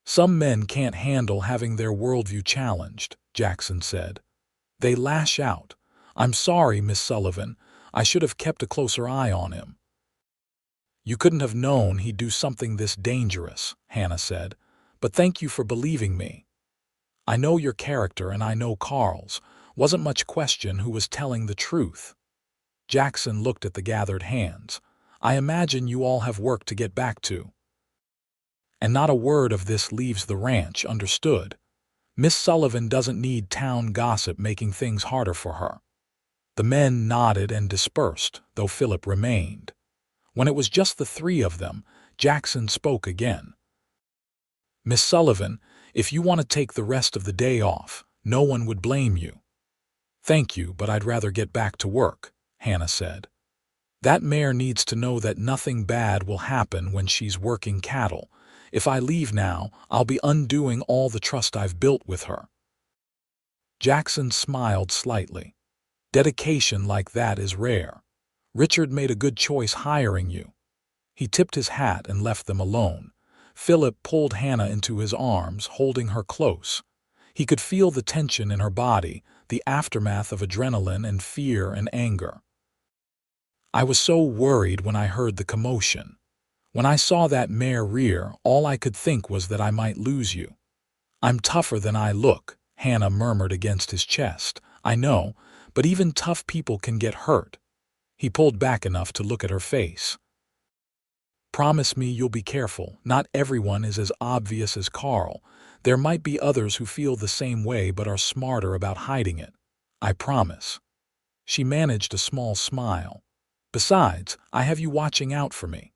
"Some men can't handle having their worldview challenged," Jackson said. "They lash out. I'm sorry, Miss Sullivan. I should have kept a closer eye on him." "You couldn't have known he'd do something this dangerous," Hannah said, "but thank you for believing me. I know your character and I know Carl's. Wasn't much question who was telling the truth." Jackson looked at the gathered hands. "I imagine you all have work to get back to. And not a word of this leaves the ranch, understood? Miss Sullivan doesn't need town gossip making things harder for her." The men nodded and dispersed, though Phillip remained. When it was just the three of them, Jackson spoke again. "Miss Sullivan, if you want to take the rest of the day off, no one would blame you." "Thank you, but I'd rather get back to work," Hannah said. "That mare needs to know that nothing bad will happen when she's working cattle. If I leave now, I'll be undoing all the trust I've built with her." Jackson smiled slightly. "Dedication like that is rare. Richard made a good choice hiring you." He tipped his hat and left them alone. Phillip pulled Hannah into his arms, holding her close. He could feel the tension in her body, the aftermath of adrenaline and fear and anger. "I was so worried when I heard the commotion. When I saw that mare rear, all I could think was that I might lose you." "I'm tougher than I look," Hannah murmured against his chest. "I know, but even tough people can get hurt." He pulled back enough to look at her face. "Promise me you'll be careful. Not everyone is as obvious as Carl. There might be others who feel the same way but are smarter about hiding it. I promise." She managed a small smile. "Besides, I have you watching out for me."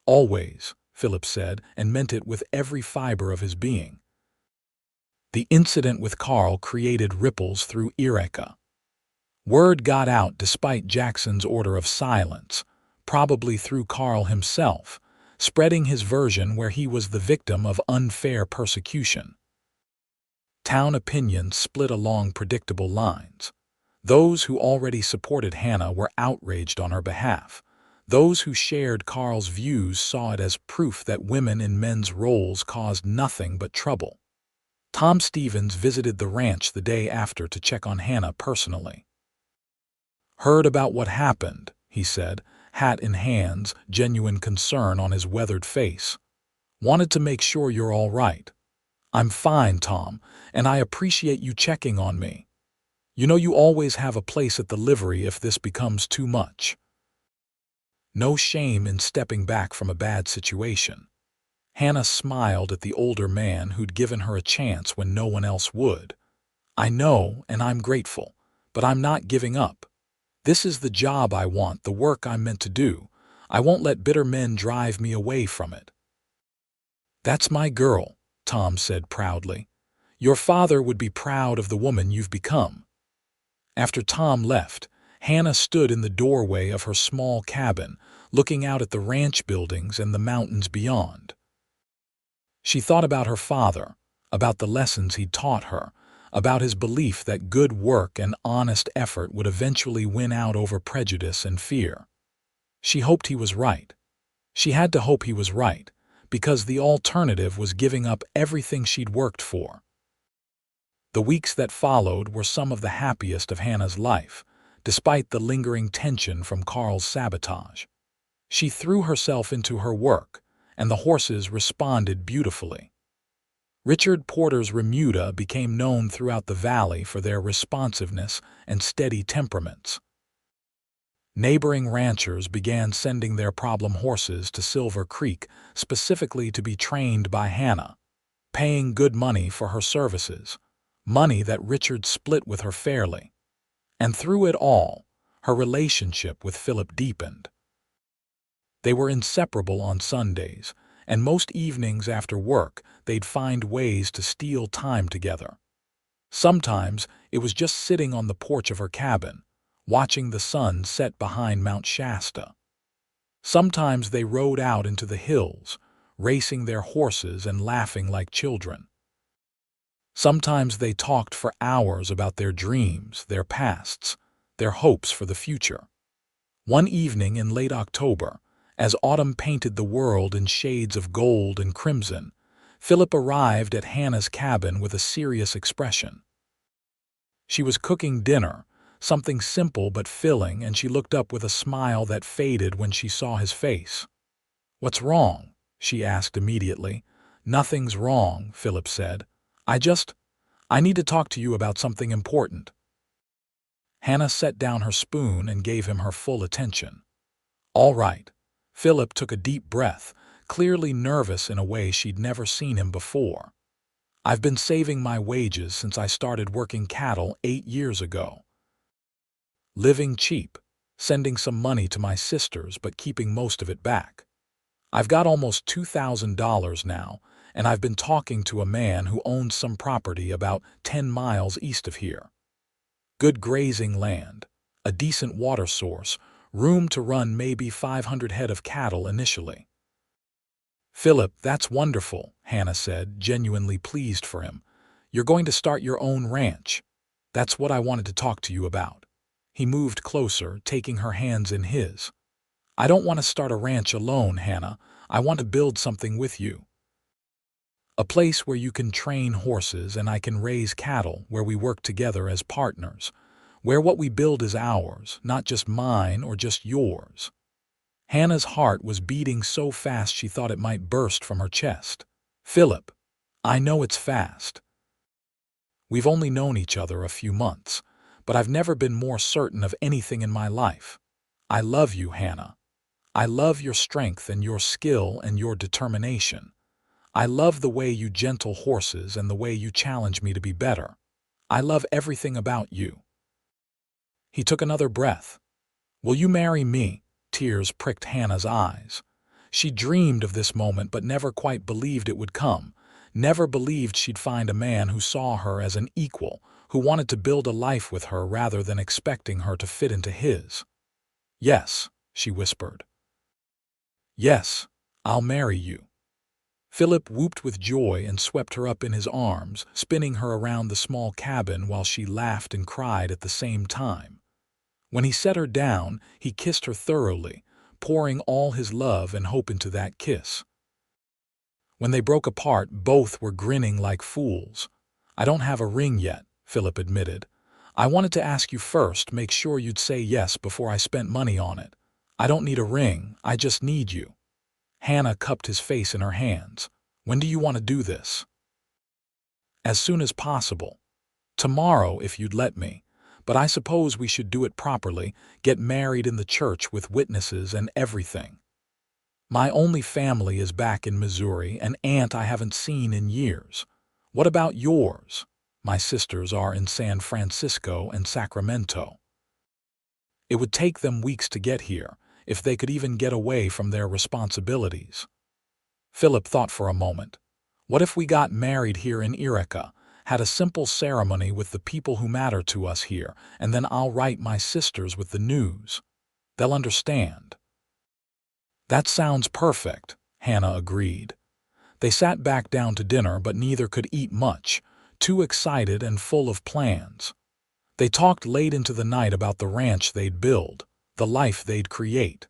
"Always," Phillip said, and meant it with every fiber of his being. The incident with Carl created ripples through Yreka. Word got out despite Jackson's order of silence, probably through Carl himself, spreading his version where he was the victim of unfair persecution. Town opinion split along predictable lines. Those who already supported Hannah were outraged on her behalf. Those who shared Carl's views saw it as proof that women in men's roles caused nothing but trouble. Tom Stevens visited the ranch the day after to check on Hannah personally. "Heard about what happened," he said. hat in hands, genuine concern on his weathered face. "Wanted to make sure you're all right." "I'm fine, Tom, and I appreciate you checking on me. You know you always have a place at the livery if this becomes too much." No shame in stepping back from a bad situation. Hannah smiled at the older man who'd given her a chance when no one else would. "I know, and I'm grateful, but I'm not giving up. This is the job I want, the work I'm meant to do. I won't let bitter men drive me away from it." "That's my girl," Tom said proudly. "Your father would be proud of the woman you've become." After Tom left, Hannah stood in the doorway of her small cabin, looking out at the ranch buildings and the mountains beyond. She thought about her father, about the lessons he'd taught her, about his belief that good work and honest effort would eventually win out over prejudice and fear. She hoped he was right. She had to hope he was right, because the alternative was giving up everything she'd worked for. The weeks that followed were some of the happiest of Hannah's life, despite the lingering tension from Carl's sabotage. She threw herself into her work, and the horses responded beautifully. Richard Porter's remuda became known throughout the valley for their responsiveness and steady temperaments. Neighboring ranchers began sending their problem horses to Silver Creek specifically to be trained by Hannah, paying good money for her services, money that Richard split with her fairly. And through it all, her relationship with Phillip deepened. They were inseparable on Sundays, and most evenings after work they'd find ways to steal time together. Sometimes it was just sitting on the porch of her cabin, watching the sun set behind Mount Shasta. Sometimes they rode out into the hills, racing their horses and laughing like children. Sometimes they talked for hours about their dreams, their pasts, their hopes for the future. One evening in late October, as autumn painted the world in shades of gold and crimson, Phillip arrived at Hannah's cabin with a serious expression. She was cooking dinner, something simple but filling, and she looked up with a smile that faded when she saw his face. "What's wrong?" she asked immediately. "Nothing's wrong," Phillip said. I need to talk to you about something important." Hannah set down her spoon and gave him her full attention. "All right." Phillip took a deep breath, clearly nervous in a way she'd never seen him before. "I've been saving my wages since I started working cattle 8 years ago. Living cheap, sending some money to my sisters but keeping most of it back. I've got almost $2,000 now, and I've been talking to a man who owns some property about 10 miles east of here. Good grazing land, a decent water source, room to run maybe 500 head of cattle initially." "Phillip, that's wonderful," Hannah said, genuinely pleased for him. "You're going to start your own ranch. That's what I wanted to talk to you about." He moved closer, taking her hands in his. "I don't want to start a ranch alone, Hannah. I want to build something with you. A place where you can train horses and I can raise cattle, where we work together as partners, where what we build is ours, not just mine or just yours." Hannah's heart was beating so fast she thought it might burst from her chest. "Phillip, I know it's fast. We've only known each other a few months, but I've never been more certain of anything in my life. I love you, Hannah. I love your strength and your skill and your determination. I love the way you gentle horses and the way you challenge me to be better. I love everything about you." He took another breath. "Will you marry me?" Tears pricked Hannah's eyes. She dreamed of this moment but never quite believed it would come, never believed she'd find a man who saw her as an equal, who wanted to build a life with her rather than expecting her to fit into his. "Yes," she whispered. "Yes, I'll marry you." Phillip whooped with joy and swept her up in his arms, spinning her around the small cabin while she laughed and cried at the same time. When he set her down, he kissed her thoroughly, pouring all his love and hope into that kiss. When they broke apart, both were grinning like fools. "I don't have a ring yet," Phillip admitted. "I wanted to ask you first, make sure you'd say yes before I spent money on it. I don't need a ring, I just need you. Hannah cupped his face in her hands. When do you want to do this? As soon as possible. Tomorrow, if you'd let me. But I suppose we should do it properly, get married in the church with witnesses and everything. My only family is back in Missouri, an aunt I haven't seen in years. What about yours? My sisters are in San Francisco and Sacramento. It would take them weeks to get here, if they could even get away from their responsibilities. Philip thought for a moment. What if we got married here in Yreka, had a simple ceremony with the people who matter to us here, and then I'll write my sisters with the news. They'll understand. That sounds perfect, Hannah agreed. They sat back down to dinner, but neither could eat much, too excited and full of plans. They talked late into the night about the ranch they'd build, the life they'd create.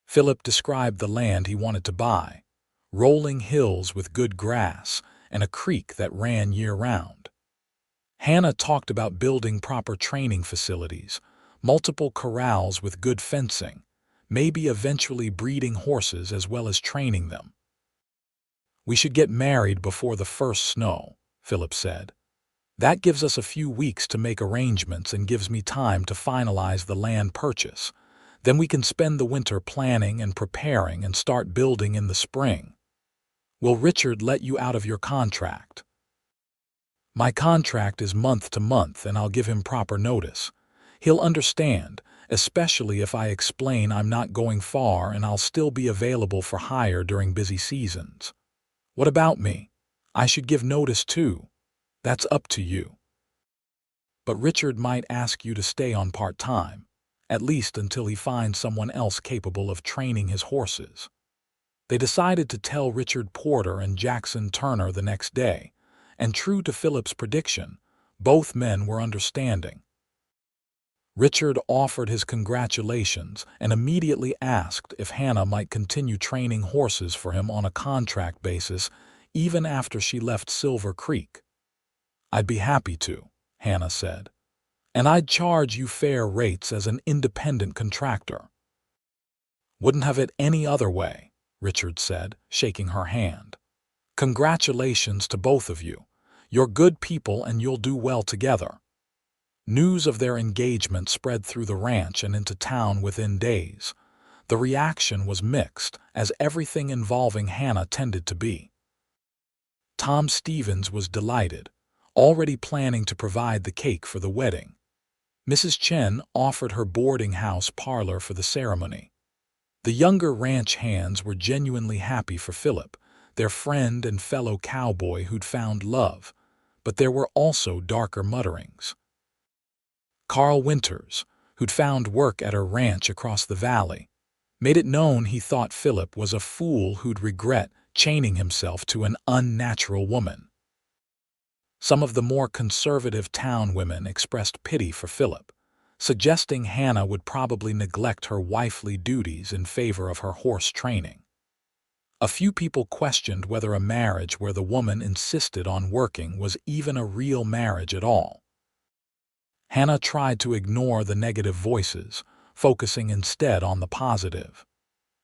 Philip described the land he wanted to buy, rolling hills with good grass and a creek that ran year-round. Hannah talked about building proper training facilities, multiple corrals with good fencing, maybe eventually breeding horses as well as training them. We should get married before the first snow, Philip said. That gives us a few weeks to make arrangements and gives me time to finalize the land purchase. Then we can spend the winter planning and preparing and start building in the spring. Will Richard let you out of your contract? My contract is month to month, and I'll give him proper notice. He'll understand, especially if I explain I'm not going far and I'll still be available for hire during busy seasons. What about me? I should give notice too. That's up to you. But Richard might ask you to stay on part-time, at least until he finds someone else capable of training his horses. They decided to tell Richard Porter and Jackson Turner the next day, and true to Philip's prediction, both men were understanding. Richard offered his congratulations and immediately asked if Hannah might continue training horses for him on a contract basis even after she left Silver Creek. I'd be happy to, Hannah said, and I'd charge you fair rates as an independent contractor. Wouldn't have it any other way, Richard said, shaking her hand. Congratulations to both of you. You're good people and you'll do well together. News of their engagement spread through the ranch and into town within days. The reaction was mixed, as everything involving Hannah tended to be. Tom Stevens was delighted, already planning to provide the cake for the wedding. Mrs. Chen offered her boarding house parlor for the ceremony. The younger ranch hands were genuinely happy for Philip, their friend and fellow cowboy who'd found love, but there were also darker mutterings. Carl Winters, who'd found work at a ranch across the valley, made it known he thought Philip was a fool who'd regret chaining himself to an unnatural woman. Some of the more conservative town women expressed pity for Philip, suggesting Hannah would probably neglect her wifely duties in favor of her horse training. A few people questioned whether a marriage where the woman insisted on working was even a real marriage at all. Hannah tried to ignore the negative voices, focusing instead on the positive.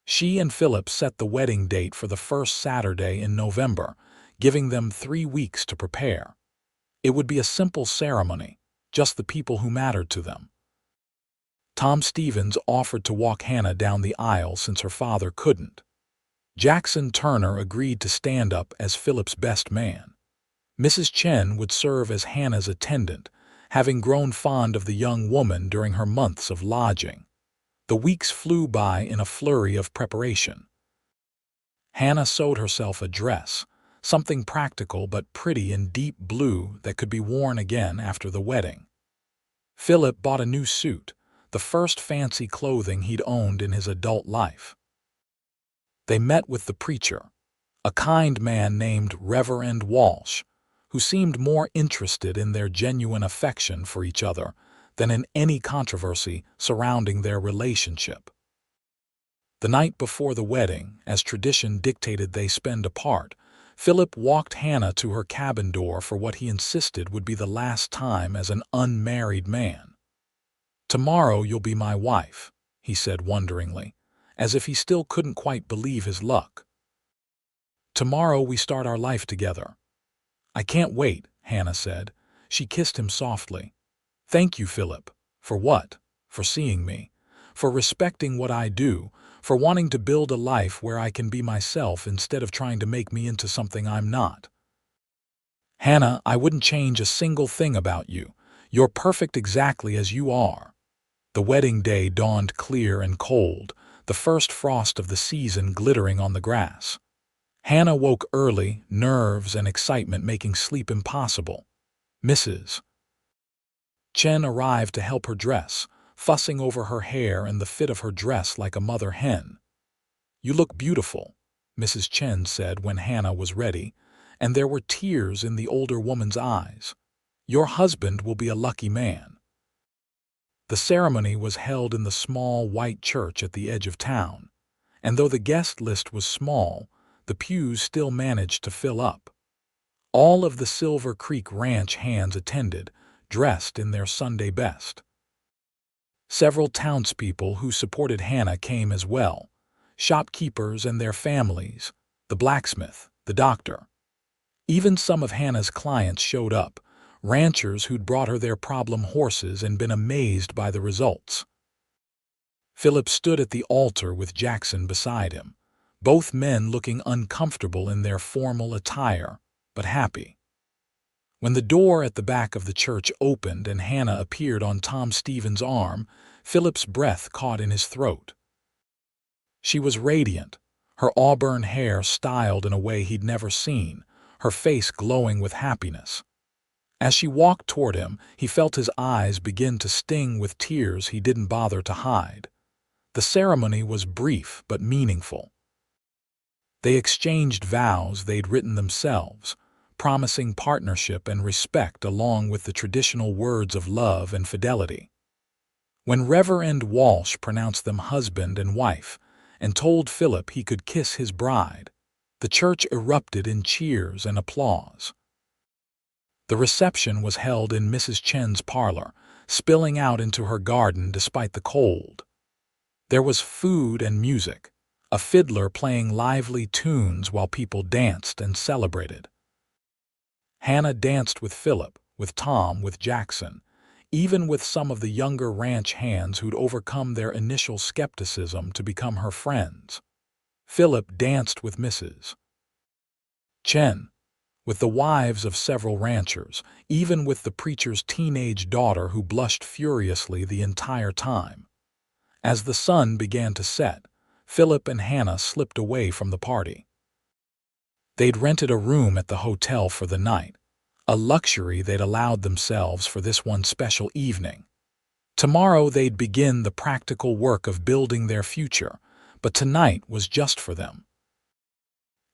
She and Philip set the wedding date for the first Saturday in November, giving them 3 weeks to prepare. It would be a simple ceremony, just the people who mattered to them. Tom Stevens offered to walk Hannah down the aisle since her father couldn't. Jackson Turner agreed to stand up as Philip's best man. Mrs. Chen would serve as Hannah's attendant, having grown fond of the young woman during her months of lodging. The weeks flew by in a flurry of preparation. Hannah sewed herself a dress, something practical but pretty in deep blue that could be worn again after the wedding. Philip bought a new suit, the first fancy clothing he'd owned in his adult life. They met with the preacher, a kind man named Reverend Walsh, who seemed more interested in their genuine affection for each other than in any controversy surrounding their relationship. The night before the wedding, as tradition dictated they spend apart, Philip walked Hannah to her cabin door for what he insisted would be the last time as an unmarried man. Tomorrow you'll be my wife, he said wonderingly, as if he still couldn't quite believe his luck. "Tomorrow we start our life together." "I can't wait," Hannah said. She kissed him softly. "Thank you, Philip." "For what?" "For seeing me. For respecting what I do. For wanting to build a life where I can be myself instead of trying to make me into something I'm not." "Hannah, I wouldn't change a single thing about you. You're perfect exactly as you are." The wedding day dawned clear and cold, the first frost of the season glittering on the grass. Hannah woke early, nerves and excitement making sleep impossible. Mrs. Chen arrived to help her dress, fussing over her hair and the fit of her dress like a mother hen. "You look beautiful," Mrs. Chen said when Hannah was ready, and there were tears in the older woman's eyes. "Your husband will be a lucky man." The ceremony was held in the small white church at the edge of town, and though the guest list was small, the pews still managed to fill up. All of the Silver Creek Ranch hands attended, dressed in their Sunday best. Several townspeople who supported Hannah came as well, shopkeepers and their families, the blacksmith, the doctor. Even some of Hannah's clients showed up, ranchers who'd brought her their problem horses and been amazed by the results. Philip stood at the altar with Jackson beside him, both men looking uncomfortable in their formal attire, but happy. When the door at the back of the church opened and Hannah appeared on Tom Stevens' arm, Philip's breath caught in his throat. She was radiant, her auburn hair styled in a way he'd never seen, her face glowing with happiness. As she walked toward him, he felt his eyes begin to sting with tears he didn't bother to hide. The ceremony was brief but meaningful. They exchanged vows they'd written themselves, promising partnership and respect along with the traditional words of love and fidelity. When Reverend Walsh pronounced them husband and wife and told Philip he could kiss his bride, the church erupted in cheers and applause. The reception was held in Mrs. Chen's parlor, spilling out into her garden despite the cold. There was food and music, a fiddler playing lively tunes while people danced and celebrated. Hannah danced with Philip, with Tom, with Jackson, even with some of the younger ranch hands who'd overcome their initial skepticism to become her friends. Philip danced with Mrs. Chen, with the wives of several ranchers, even with the preacher's teenage daughter who blushed furiously the entire time. As the sun began to set, Philip and Hannah slipped away from the party. They'd rented a room at the hotel for the night, a luxury they'd allowed themselves for this one special evening. Tomorrow they'd begin the practical work of building their future, but tonight was just for them.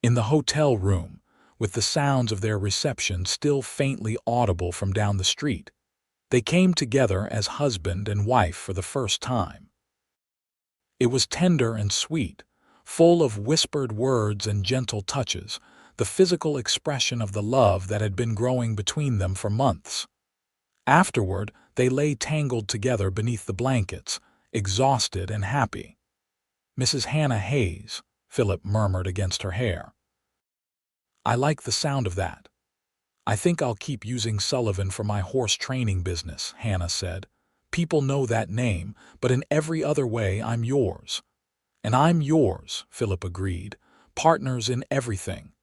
In the hotel room, with the sounds of their reception still faintly audible from down the street, they came together as husband and wife for the first time. It was tender and sweet, full of whispered words and gentle touches, the physical expression of the love that had been growing between them for months. Afterward, they lay tangled together beneath the blankets, exhausted and happy. "Mrs. Hannah Hayes," Philip murmured against her hair. "I like the sound of that. I think I'll keep using Sullivan for my horse training business," Hannah said. "People know that name, but in every other way I'm yours." "And I'm yours," Philip agreed, "partners in everything."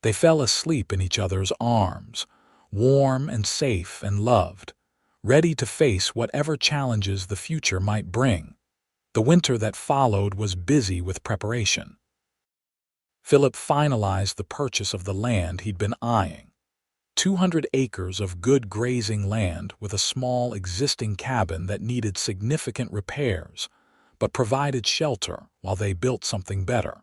They fell asleep in each other's arms, warm and safe and loved, ready to face whatever challenges the future might bring. The winter that followed was busy with preparation. Philip finalized the purchase of the land he'd been eyeing. 200 acres of good grazing land with a small existing cabin that needed significant repairs, but provided shelter while they built something better.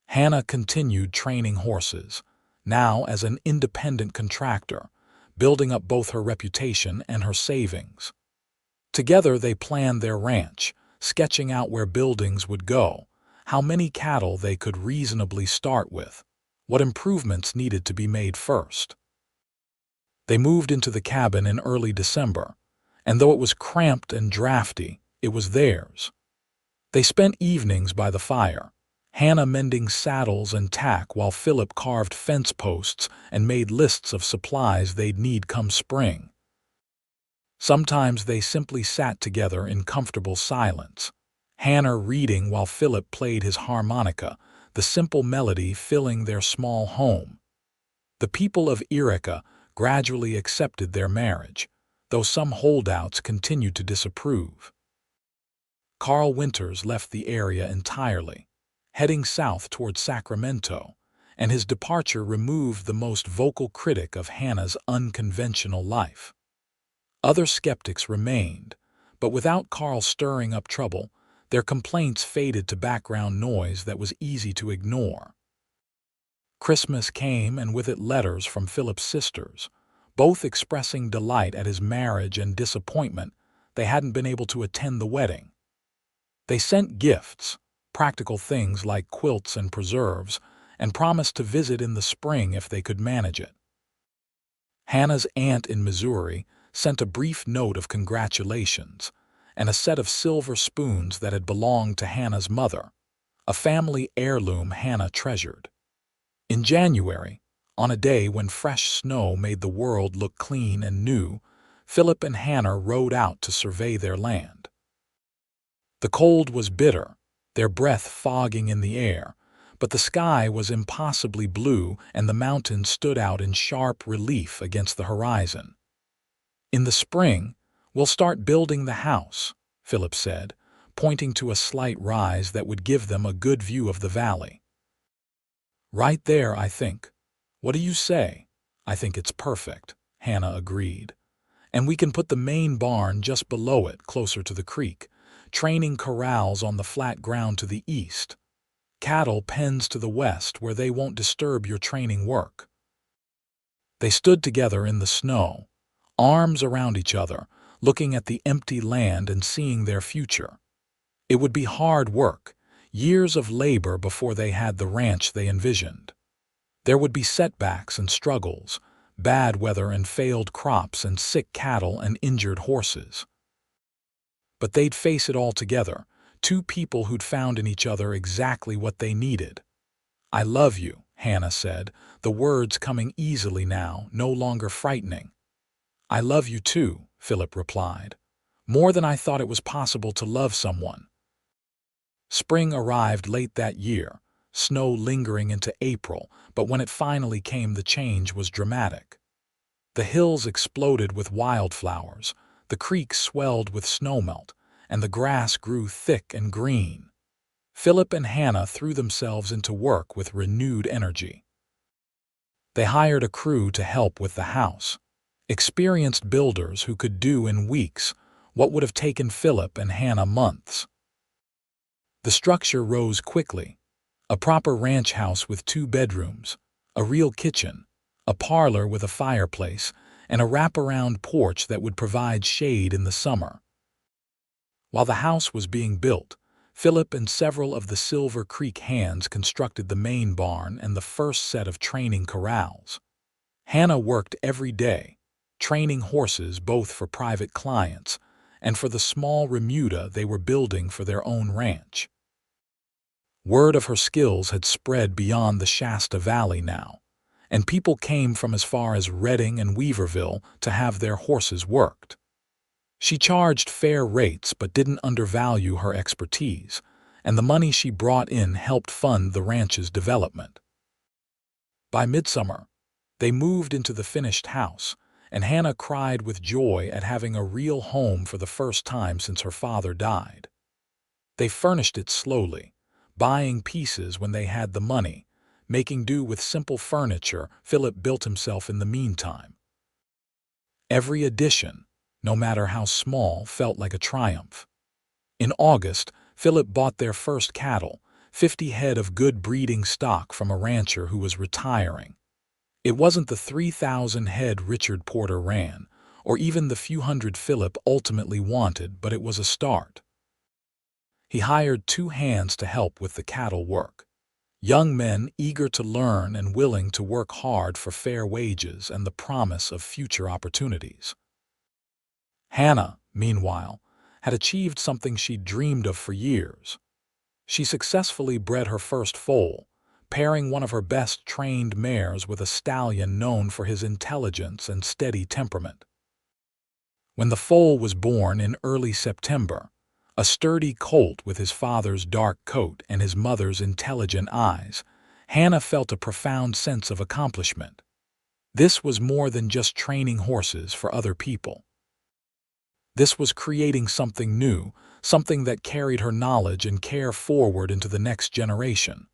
Hannah continued training horses, now as an independent contractor, building up both her reputation and her savings. Together they planned their ranch, sketching out where buildings would go, how many cattle they could reasonably start with, what improvements needed to be made first. They moved into the cabin in early December, and though it was cramped and drafty, It was theirs. They spent evenings by the fire, Hannah mending saddles and tack while Philip carved fence posts and made lists of supplies they'd need come spring. Sometimes they simply sat together in comfortable silence, Hannah reading while Philip played his harmonica, the simple melody filling their small home. The people of Yreka gradually accepted their marriage, though some holdouts continued to disapprove. Carl Winters left the area entirely, heading south toward Sacramento, and his departure removed the most vocal critic of Hannah's unconventional life. Other skeptics remained, but without Carl stirring up trouble, their complaints faded to background noise that was easy to ignore. Christmas came, and with it letters from Philip's sisters, both expressing delight at his marriage and disappointment they hadn't been able to attend the wedding. They sent gifts, practical things like quilts and preserves, and promised to visit in the spring if they could manage it. Hannah's aunt in Missouri sent a brief note of congratulations and a set of silver spoons that had belonged to Hannah's mother, a family heirloom Hannah treasured. In January, on a day when fresh snow made the world look clean and new, Philip and Hannah rode out to survey their land. The cold was bitter, their breath fogging in the air, but the sky was impossibly blue and the mountains stood out in sharp relief against the horizon. "In the spring, we'll start building the house," Philip said, pointing to a slight rise that would give them a good view of the valley. "Right there, I think. What do you say?" "I think it's perfect," Hannah agreed. "And we can put the main barn just below it, closer to the creek, training corrals on the flat ground to the east, cattle pens to the west where they won't disturb your training work." They stood together in the snow, arms around each other, looking at the empty land and seeing their future. It would be hard work, years of labor before they had the ranch they envisioned. There would be setbacks and struggles, bad weather and failed crops and sick cattle and injured horses. But they'd face it all together, two people who'd found in each other exactly what they needed. "I love you," Hannah said, the words coming easily now, no longer frightening. "I love you too," Philip replied. "More than I thought it was possible to love someone." Spring arrived late that year, snow lingering into April, but when it finally came, the change was dramatic. The hills exploded with wildflowers, the creek swelled with snowmelt, and the grass grew thick and green. Philip and Hannah threw themselves into work with renewed energy. They hired a crew to help with the house, experienced builders who could do in weeks what would have taken Philip and Hannah months. The structure rose quickly, a proper ranch house with 2 bedrooms, a real kitchen, a parlor with a fireplace, and a wraparound porch that would provide shade in the summer. While the house was being built, Philip and several of the Silver Creek hands constructed the main barn and the first set of training corrals. Hannah worked every day, training horses both for private clients and for the small remuda they were building for their own ranch. Word of her skills had spread beyond the Shasta Valley now, and people came from as far as Redding and Weaverville to have their horses worked. She charged fair rates but didn't undervalue her expertise, and the money she brought in helped fund the ranch's development. By midsummer, they moved into the finished house, and Hannah cried with joy at having a real home for the first time since her father died. They furnished it slowly, buying pieces when they had the money, making do with simple furniture Philip built himself in the meantime. Every addition, no matter how small, felt like a triumph. In August, Philip bought their first cattle, 50 head of good breeding stock from a rancher who was retiring. It wasn't the 3,000 head Richard Porter ran, or even the few hundred Philip ultimately wanted, but it was a start. He hired 2 hands to help with the cattle work, young men eager to learn and willing to work hard for fair wages and the promise of future opportunities. Hannah, meanwhile, had achieved something she'd dreamed of for years. She successfully bred her first foal, pairing one of her best trained mares with a stallion known for his intelligence and steady temperament. When the foal was born in early September, a sturdy colt with his father's dark coat and his mother's intelligent eyes, Hannah felt a profound sense of accomplishment. This was more than just training horses for other people. This was creating something new, something that carried her knowledge and care forward into the next generation.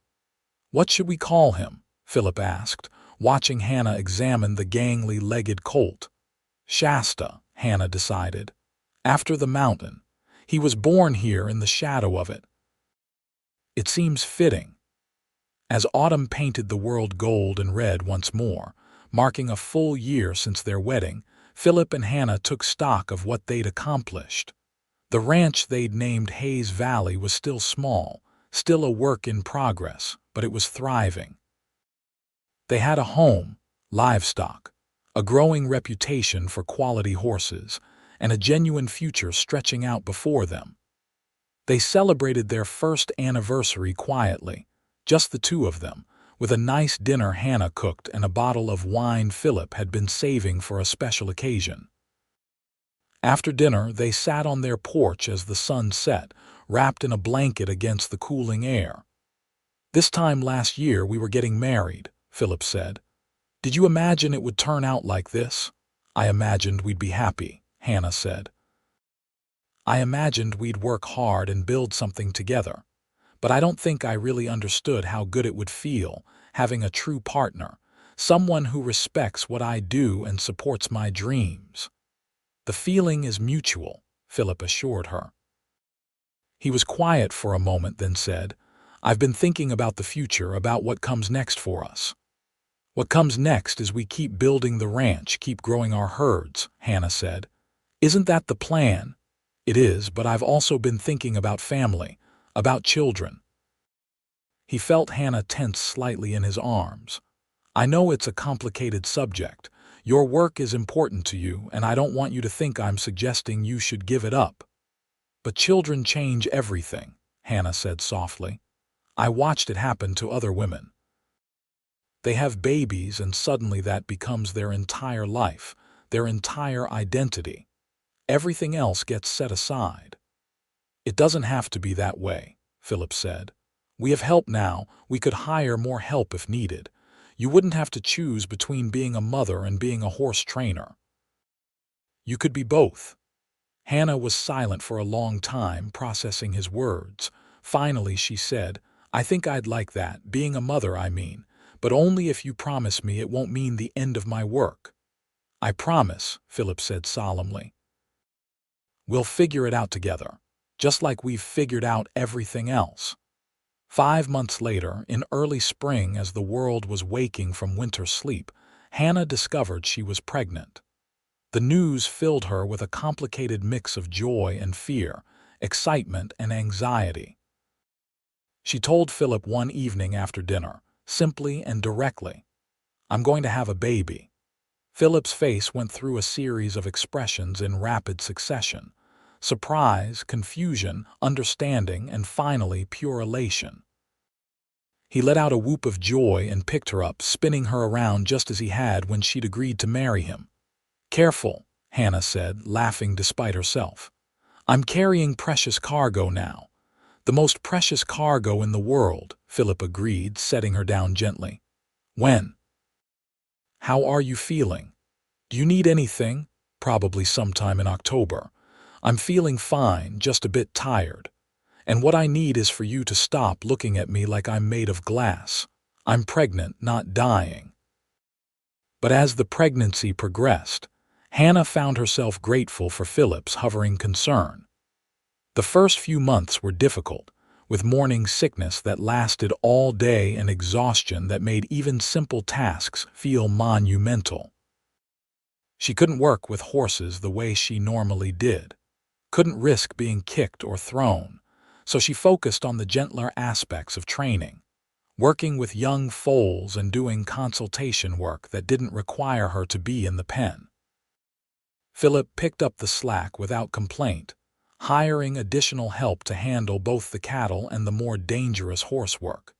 "What should we call him?" Phillip asked, watching Hannah examine the gangly-legged colt. "Shasta," Hannah decided. "After the mountain. He was born here in the shadow of it." "It seems fitting." As autumn painted the world gold and red once more, marking a full year since their wedding, Phillip and Hannah took stock of what they'd accomplished. The ranch they'd named Hayes Valley was still small, still a work in progress, but it was thriving. They had a home, livestock, a growing reputation for quality horses, and a genuine future stretching out before them. They celebrated their first anniversary quietly, just the two of them, with a nice dinner Hannah cooked and a bottle of wine Phillip had been saving for a special occasion. After dinner, they sat on their porch as the sun set, wrapped in a blanket against the cooling air. "This time last year we were getting married," Phillip said. "Did you imagine it would turn out like this?" "I imagined we'd be happy," Hannah said. "I imagined we'd work hard and build something together. But I don't think I really understood how good it would feel, having a true partner, someone who respects what I do and supports my dreams." "The feeling is mutual," Phillip assured her. He was quiet for a moment, then said, "I've been thinking about the future, about what comes next for us." "What comes next is we keep building the ranch, keep growing our herds," Hannah said. "Isn't that the plan?" "It is, but I've also been thinking about family, about children." He felt Hannah tense slightly in his arms. "I know it's a complicated subject. Your work is important to you, and I don't want you to think I'm suggesting you should give it up." "But children change everything," Hannah said softly. "I watched it happen to other women. They have babies, and suddenly that becomes their entire life, their entire identity. Everything else gets set aside." "It doesn't have to be that way," Phillip said. "We have help now. We could hire more help if needed. You wouldn't have to choose between being a mother and being a horse trainer. You could be both." Hannah was silent for a long time, processing his words. Finally she said, "I think I'd like that, being a mother, I mean, but only if you promise me it won't mean the end of my work." "I promise," Phillip said solemnly. "We'll figure it out together, just like we've figured out everything else." 5 months later, in early spring, as the world was waking from winter sleep, Hannah discovered she was pregnant. The news filled her with a complicated mix of joy and fear, excitement and anxiety. She told Phillip one evening after dinner, simply and directly, "I'm going to have a baby." Phillip's face went through a series of expressions in rapid succession: surprise, confusion, understanding, and finally pure elation. He let out a whoop of joy and picked her up, spinning her around just as he had when she'd agreed to marry him. "Careful," Hannah said, laughing despite herself. "I'm carrying precious cargo now." "The most precious cargo in the world," Phillip agreed, setting her down gently. "When? How are you feeling? Do you need anything?" "Probably sometime in October. I'm feeling fine, just a bit tired. And what I need is for you to stop looking at me like I'm made of glass. I'm pregnant, not dying." But as the pregnancy progressed, Hannah found herself grateful for Phillip's hovering concern. The first few months were difficult, with morning sickness that lasted all day and exhaustion that made even simple tasks feel monumental. She couldn't work with horses the way she normally did, couldn't risk being kicked or thrown, so she focused on the gentler aspects of training, working with young foals and doing consultation work that didn't require her to be in the pen. Phillip picked up the slack without complaint, hiring additional help to handle both the cattle and the more dangerous horse work.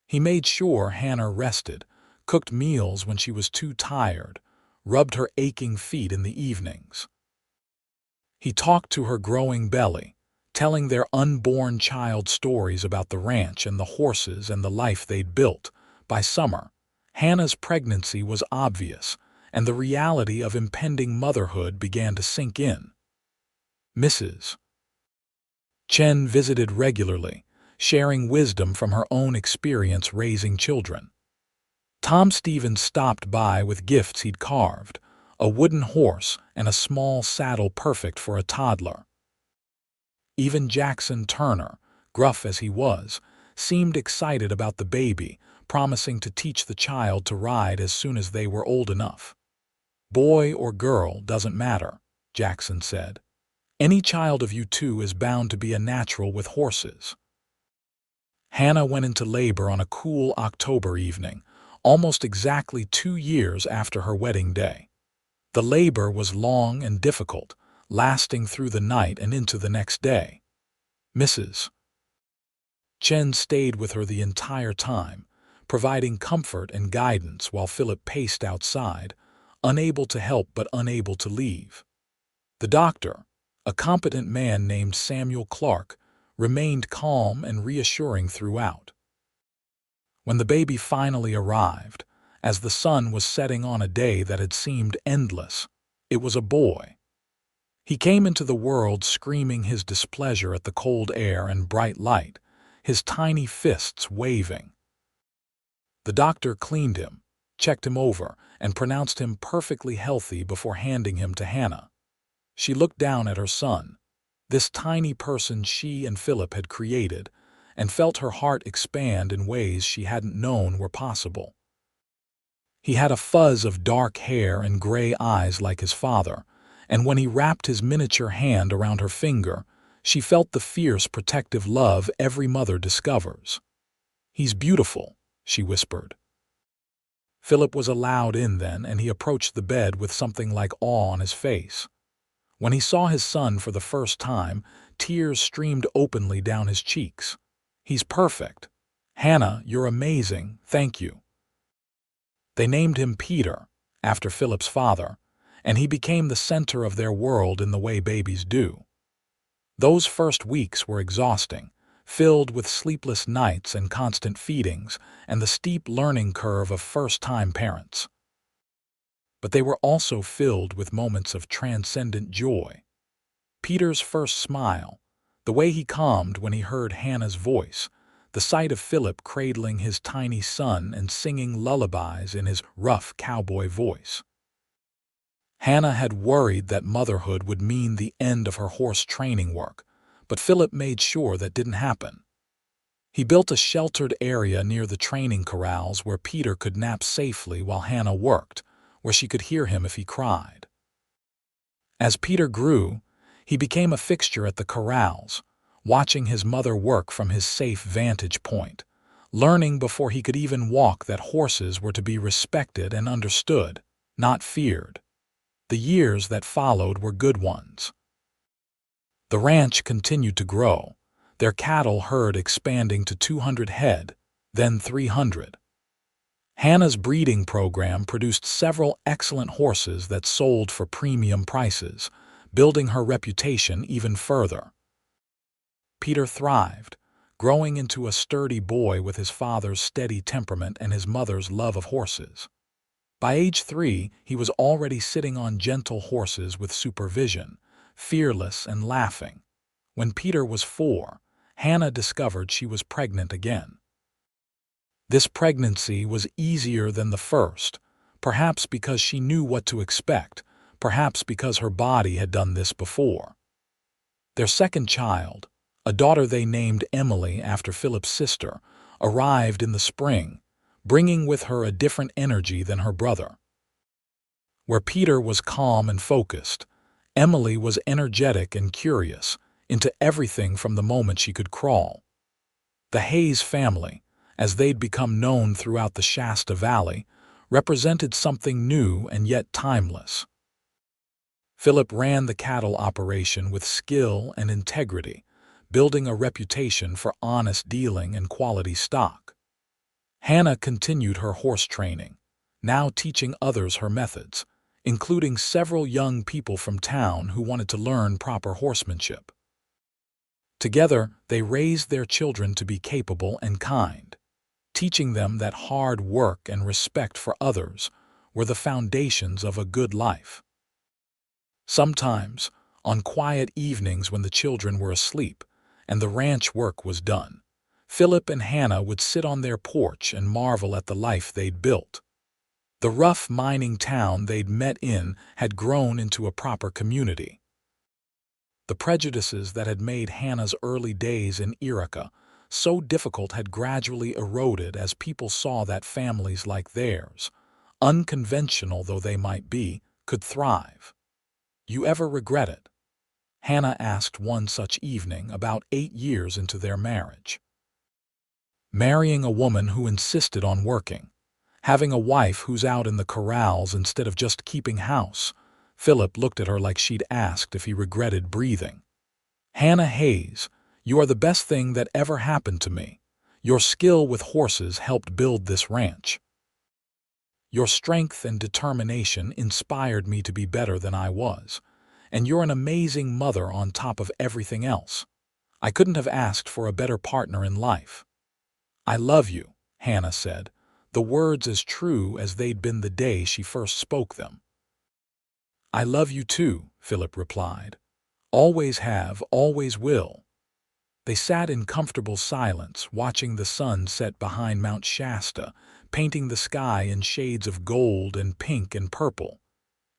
He made sure Hannah rested, cooked meals when she was too tired, rubbed her aching feet in the evenings. He talked to her growing belly, telling their unborn child stories about the ranch and the horses and the life they'd built. By summer, Hannah's pregnancy was obvious, and the reality of impending motherhood began to sink in. Mrs. Chen visited regularly, sharing wisdom from her own experience raising children. Tom Stevens stopped by with gifts he'd carved, a wooden horse and a small saddle perfect for a toddler. Even Jackson Turner, gruff as he was, seemed excited about the baby, promising to teach the child to ride as soon as they were old enough. "Boy or girl doesn't matter," Jackson said. "Any child of you two is bound to be a natural with horses." Hannah went into labor on a cool October evening, almost exactly 2 years after her wedding day. The labor was long and difficult, lasting through the night and into the next day. Mrs. Chen stayed with her the entire time, providing comfort and guidance while Philip paced outside, unable to help but unable to leave. The doctor, a competent man named Samuel Clark, remained calm and reassuring throughout. When the baby finally arrived, as the sun was setting on a day that had seemed endless, it was a boy. He came into the world screaming his displeasure at the cold air and bright light, his tiny fists waving. The doctor cleaned him, checked him over, and pronounced him perfectly healthy before handing him to Hannah. She looked down at her son, this tiny person she and Philip had created, and felt her heart expand in ways she hadn't known were possible. He had a fuzz of dark hair and gray eyes like his father, and when he wrapped his miniature hand around her finger, she felt the fierce protective love every mother discovers. "He's beautiful," she whispered. Philip was allowed in then, and he approached the bed with something like awe on his face. When he saw his son for the first time, tears streamed openly down his cheeks. "He's perfect. Hannah, you're amazing, thank you." They named him Peter, after Philip's father, and he became the center of their world in the way babies do. Those first weeks were exhausting, filled with sleepless nights and constant feedings, and the steep learning curve of first-time parents. But they were also filled with moments of transcendent joy. Peter's first smile, the way he calmed when he heard Hannah's voice, the sight of Philip cradling his tiny son and singing lullabies in his rough cowboy voice. Hannah had worried that motherhood would mean the end of her horse training work, but Philip made sure that didn't happen. He built a sheltered area near the training corrals where Peter could nap safely while Hannah worked, where she could hear him if he cried. As Peter grew, he became a fixture at the corrals, watching his mother work from his safe vantage point, learning before he could even walk that horses were to be respected and understood, not feared. The years that followed were good ones. The ranch continued to grow, their cattle herd expanding to 200 head, then 300. Hannah's breeding program produced several excellent horses that sold for premium prices, building her reputation even further. Peter thrived, growing into a sturdy boy with his father's steady temperament and his mother's love of horses. By age 3, he was already sitting on gentle horses with supervision, fearless and laughing. When Peter was 4, Hannah discovered she was pregnant again. This pregnancy was easier than the first, perhaps because she knew what to expect, perhaps because her body had done this before. Their second child, a daughter they named Emily after Philip's sister, arrived in the spring, bringing with her a different energy than her brother. Where Peter was calm and focused, Emily was energetic and curious, into everything from the moment she could crawl. The Hayes family, as they'd become known throughout the Shasta Valley, represented something new and yet timeless. Philip ran the cattle operation with skill and integrity, building a reputation for honest dealing and quality stock. Hannah continued her horse training, now teaching others her methods, including several young people from town who wanted to learn proper horsemanship. Together, they raised their children to be capable and kind, teaching them that hard work and respect for others were the foundations of a good life. Sometimes, on quiet evenings when the children were asleep and the ranch work was done, Philip and Hannah would sit on their porch and marvel at the life they'd built. The rough mining town they'd met in had grown into a proper community. The prejudices that had made Hannah's early days in Yreka so difficult had gradually eroded as people saw that families like theirs, unconventional though they might be, could thrive. "You ever regret it?" Hannah asked one such evening about 8 years into their marriage. Marrying a woman who insisted on working, having a wife who's out in the corrals instead of just keeping house. Philip looked at her like she'd asked if he regretted breathing. "Hannah Hayes, you are the best thing that ever happened to me. Your skill with horses helped build this ranch. Your strength and determination inspired me to be better than I was, and you're an amazing mother on top of everything else. I couldn't have asked for a better partner in life." "I love you," Hannah said, the words as true as they'd been the day she first spoke them. "I love you too," Philip replied. "Always have, always will." They sat in comfortable silence, watching the sun set behind Mount Shasta, painting the sky in shades of gold and pink and purple.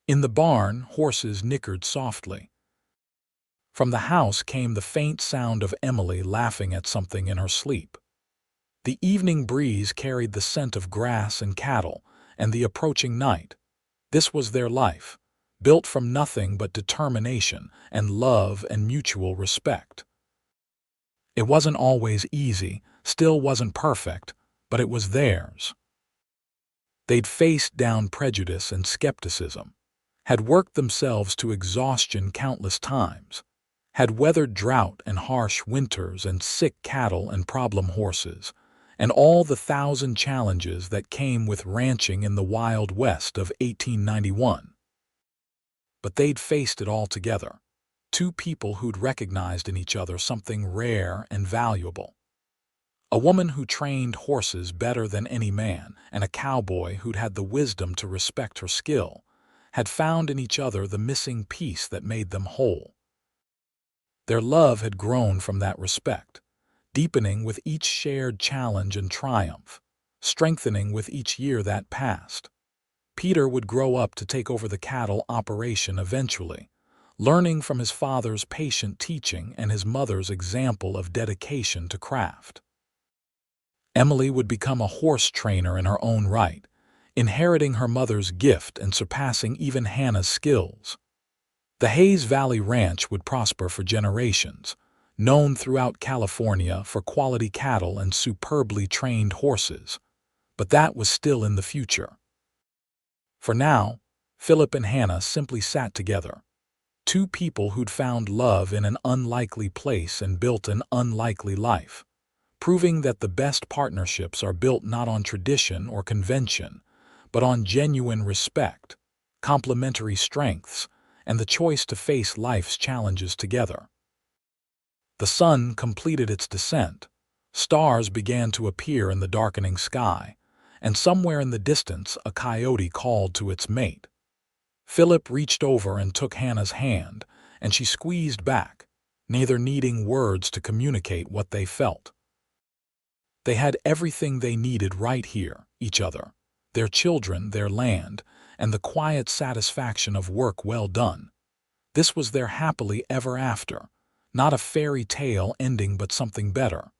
In the barn, horses nickered softly. From the house came the faint sound of Emily laughing at something in her sleep. The evening breeze carried the scent of grass and cattle and the approaching night. This was their life, built from nothing but determination and love and mutual respect. It wasn't always easy, still wasn't perfect, but it was theirs. They'd faced down prejudice and skepticism, had worked themselves to exhaustion countless times, had weathered drought and harsh winters and sick cattle and problem horses, and all the 1,000 challenges that came with ranching in the Wild West of 1891. But they'd faced it all together, two people who'd recognized in each other something rare and valuable. A woman who trained horses better than any man, and a cowboy who'd had the wisdom to respect her skill, had found in each other the missing piece that made them whole. Their love had grown from that respect, deepening with each shared challenge and triumph, strengthening with each year that passed. Peter would grow up to take over the cattle operation eventually, learning from his father's patient teaching and his mother's example of dedication to craft. Emily would become a horse trainer in her own right, inheriting her mother's gift and surpassing even Hannah's skills. The Hayes Valley Ranch would prosper for generations, known throughout California for quality cattle and superbly trained horses. But that was still in the future. For now, Philip and Hannah simply sat together, two people who'd found love in an unlikely place and built an unlikely life, proving that the best partnerships are built not on tradition or convention, but on genuine respect, complementary strengths, and the choice to face life's challenges together. The sun completed its descent, stars began to appear in the darkening sky, and somewhere in the distance a coyote called to its mate. Philip reached over and took Hannah's hand, and she squeezed back, neither needing words to communicate what they felt. They had everything they needed right here, each other, their children, their land, and the quiet satisfaction of work well done. This was their happily ever after, not a fairy tale ending but something better.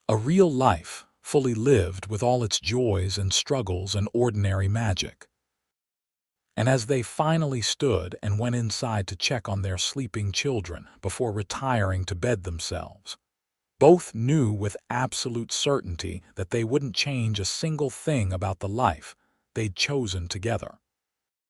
A real life, fully lived with all its joys and struggles and ordinary magic. And as they finally stood and went inside to check on their sleeping children before retiring to bed themselves, both knew with absolute certainty that they wouldn't change a single thing about the life they'd chosen together.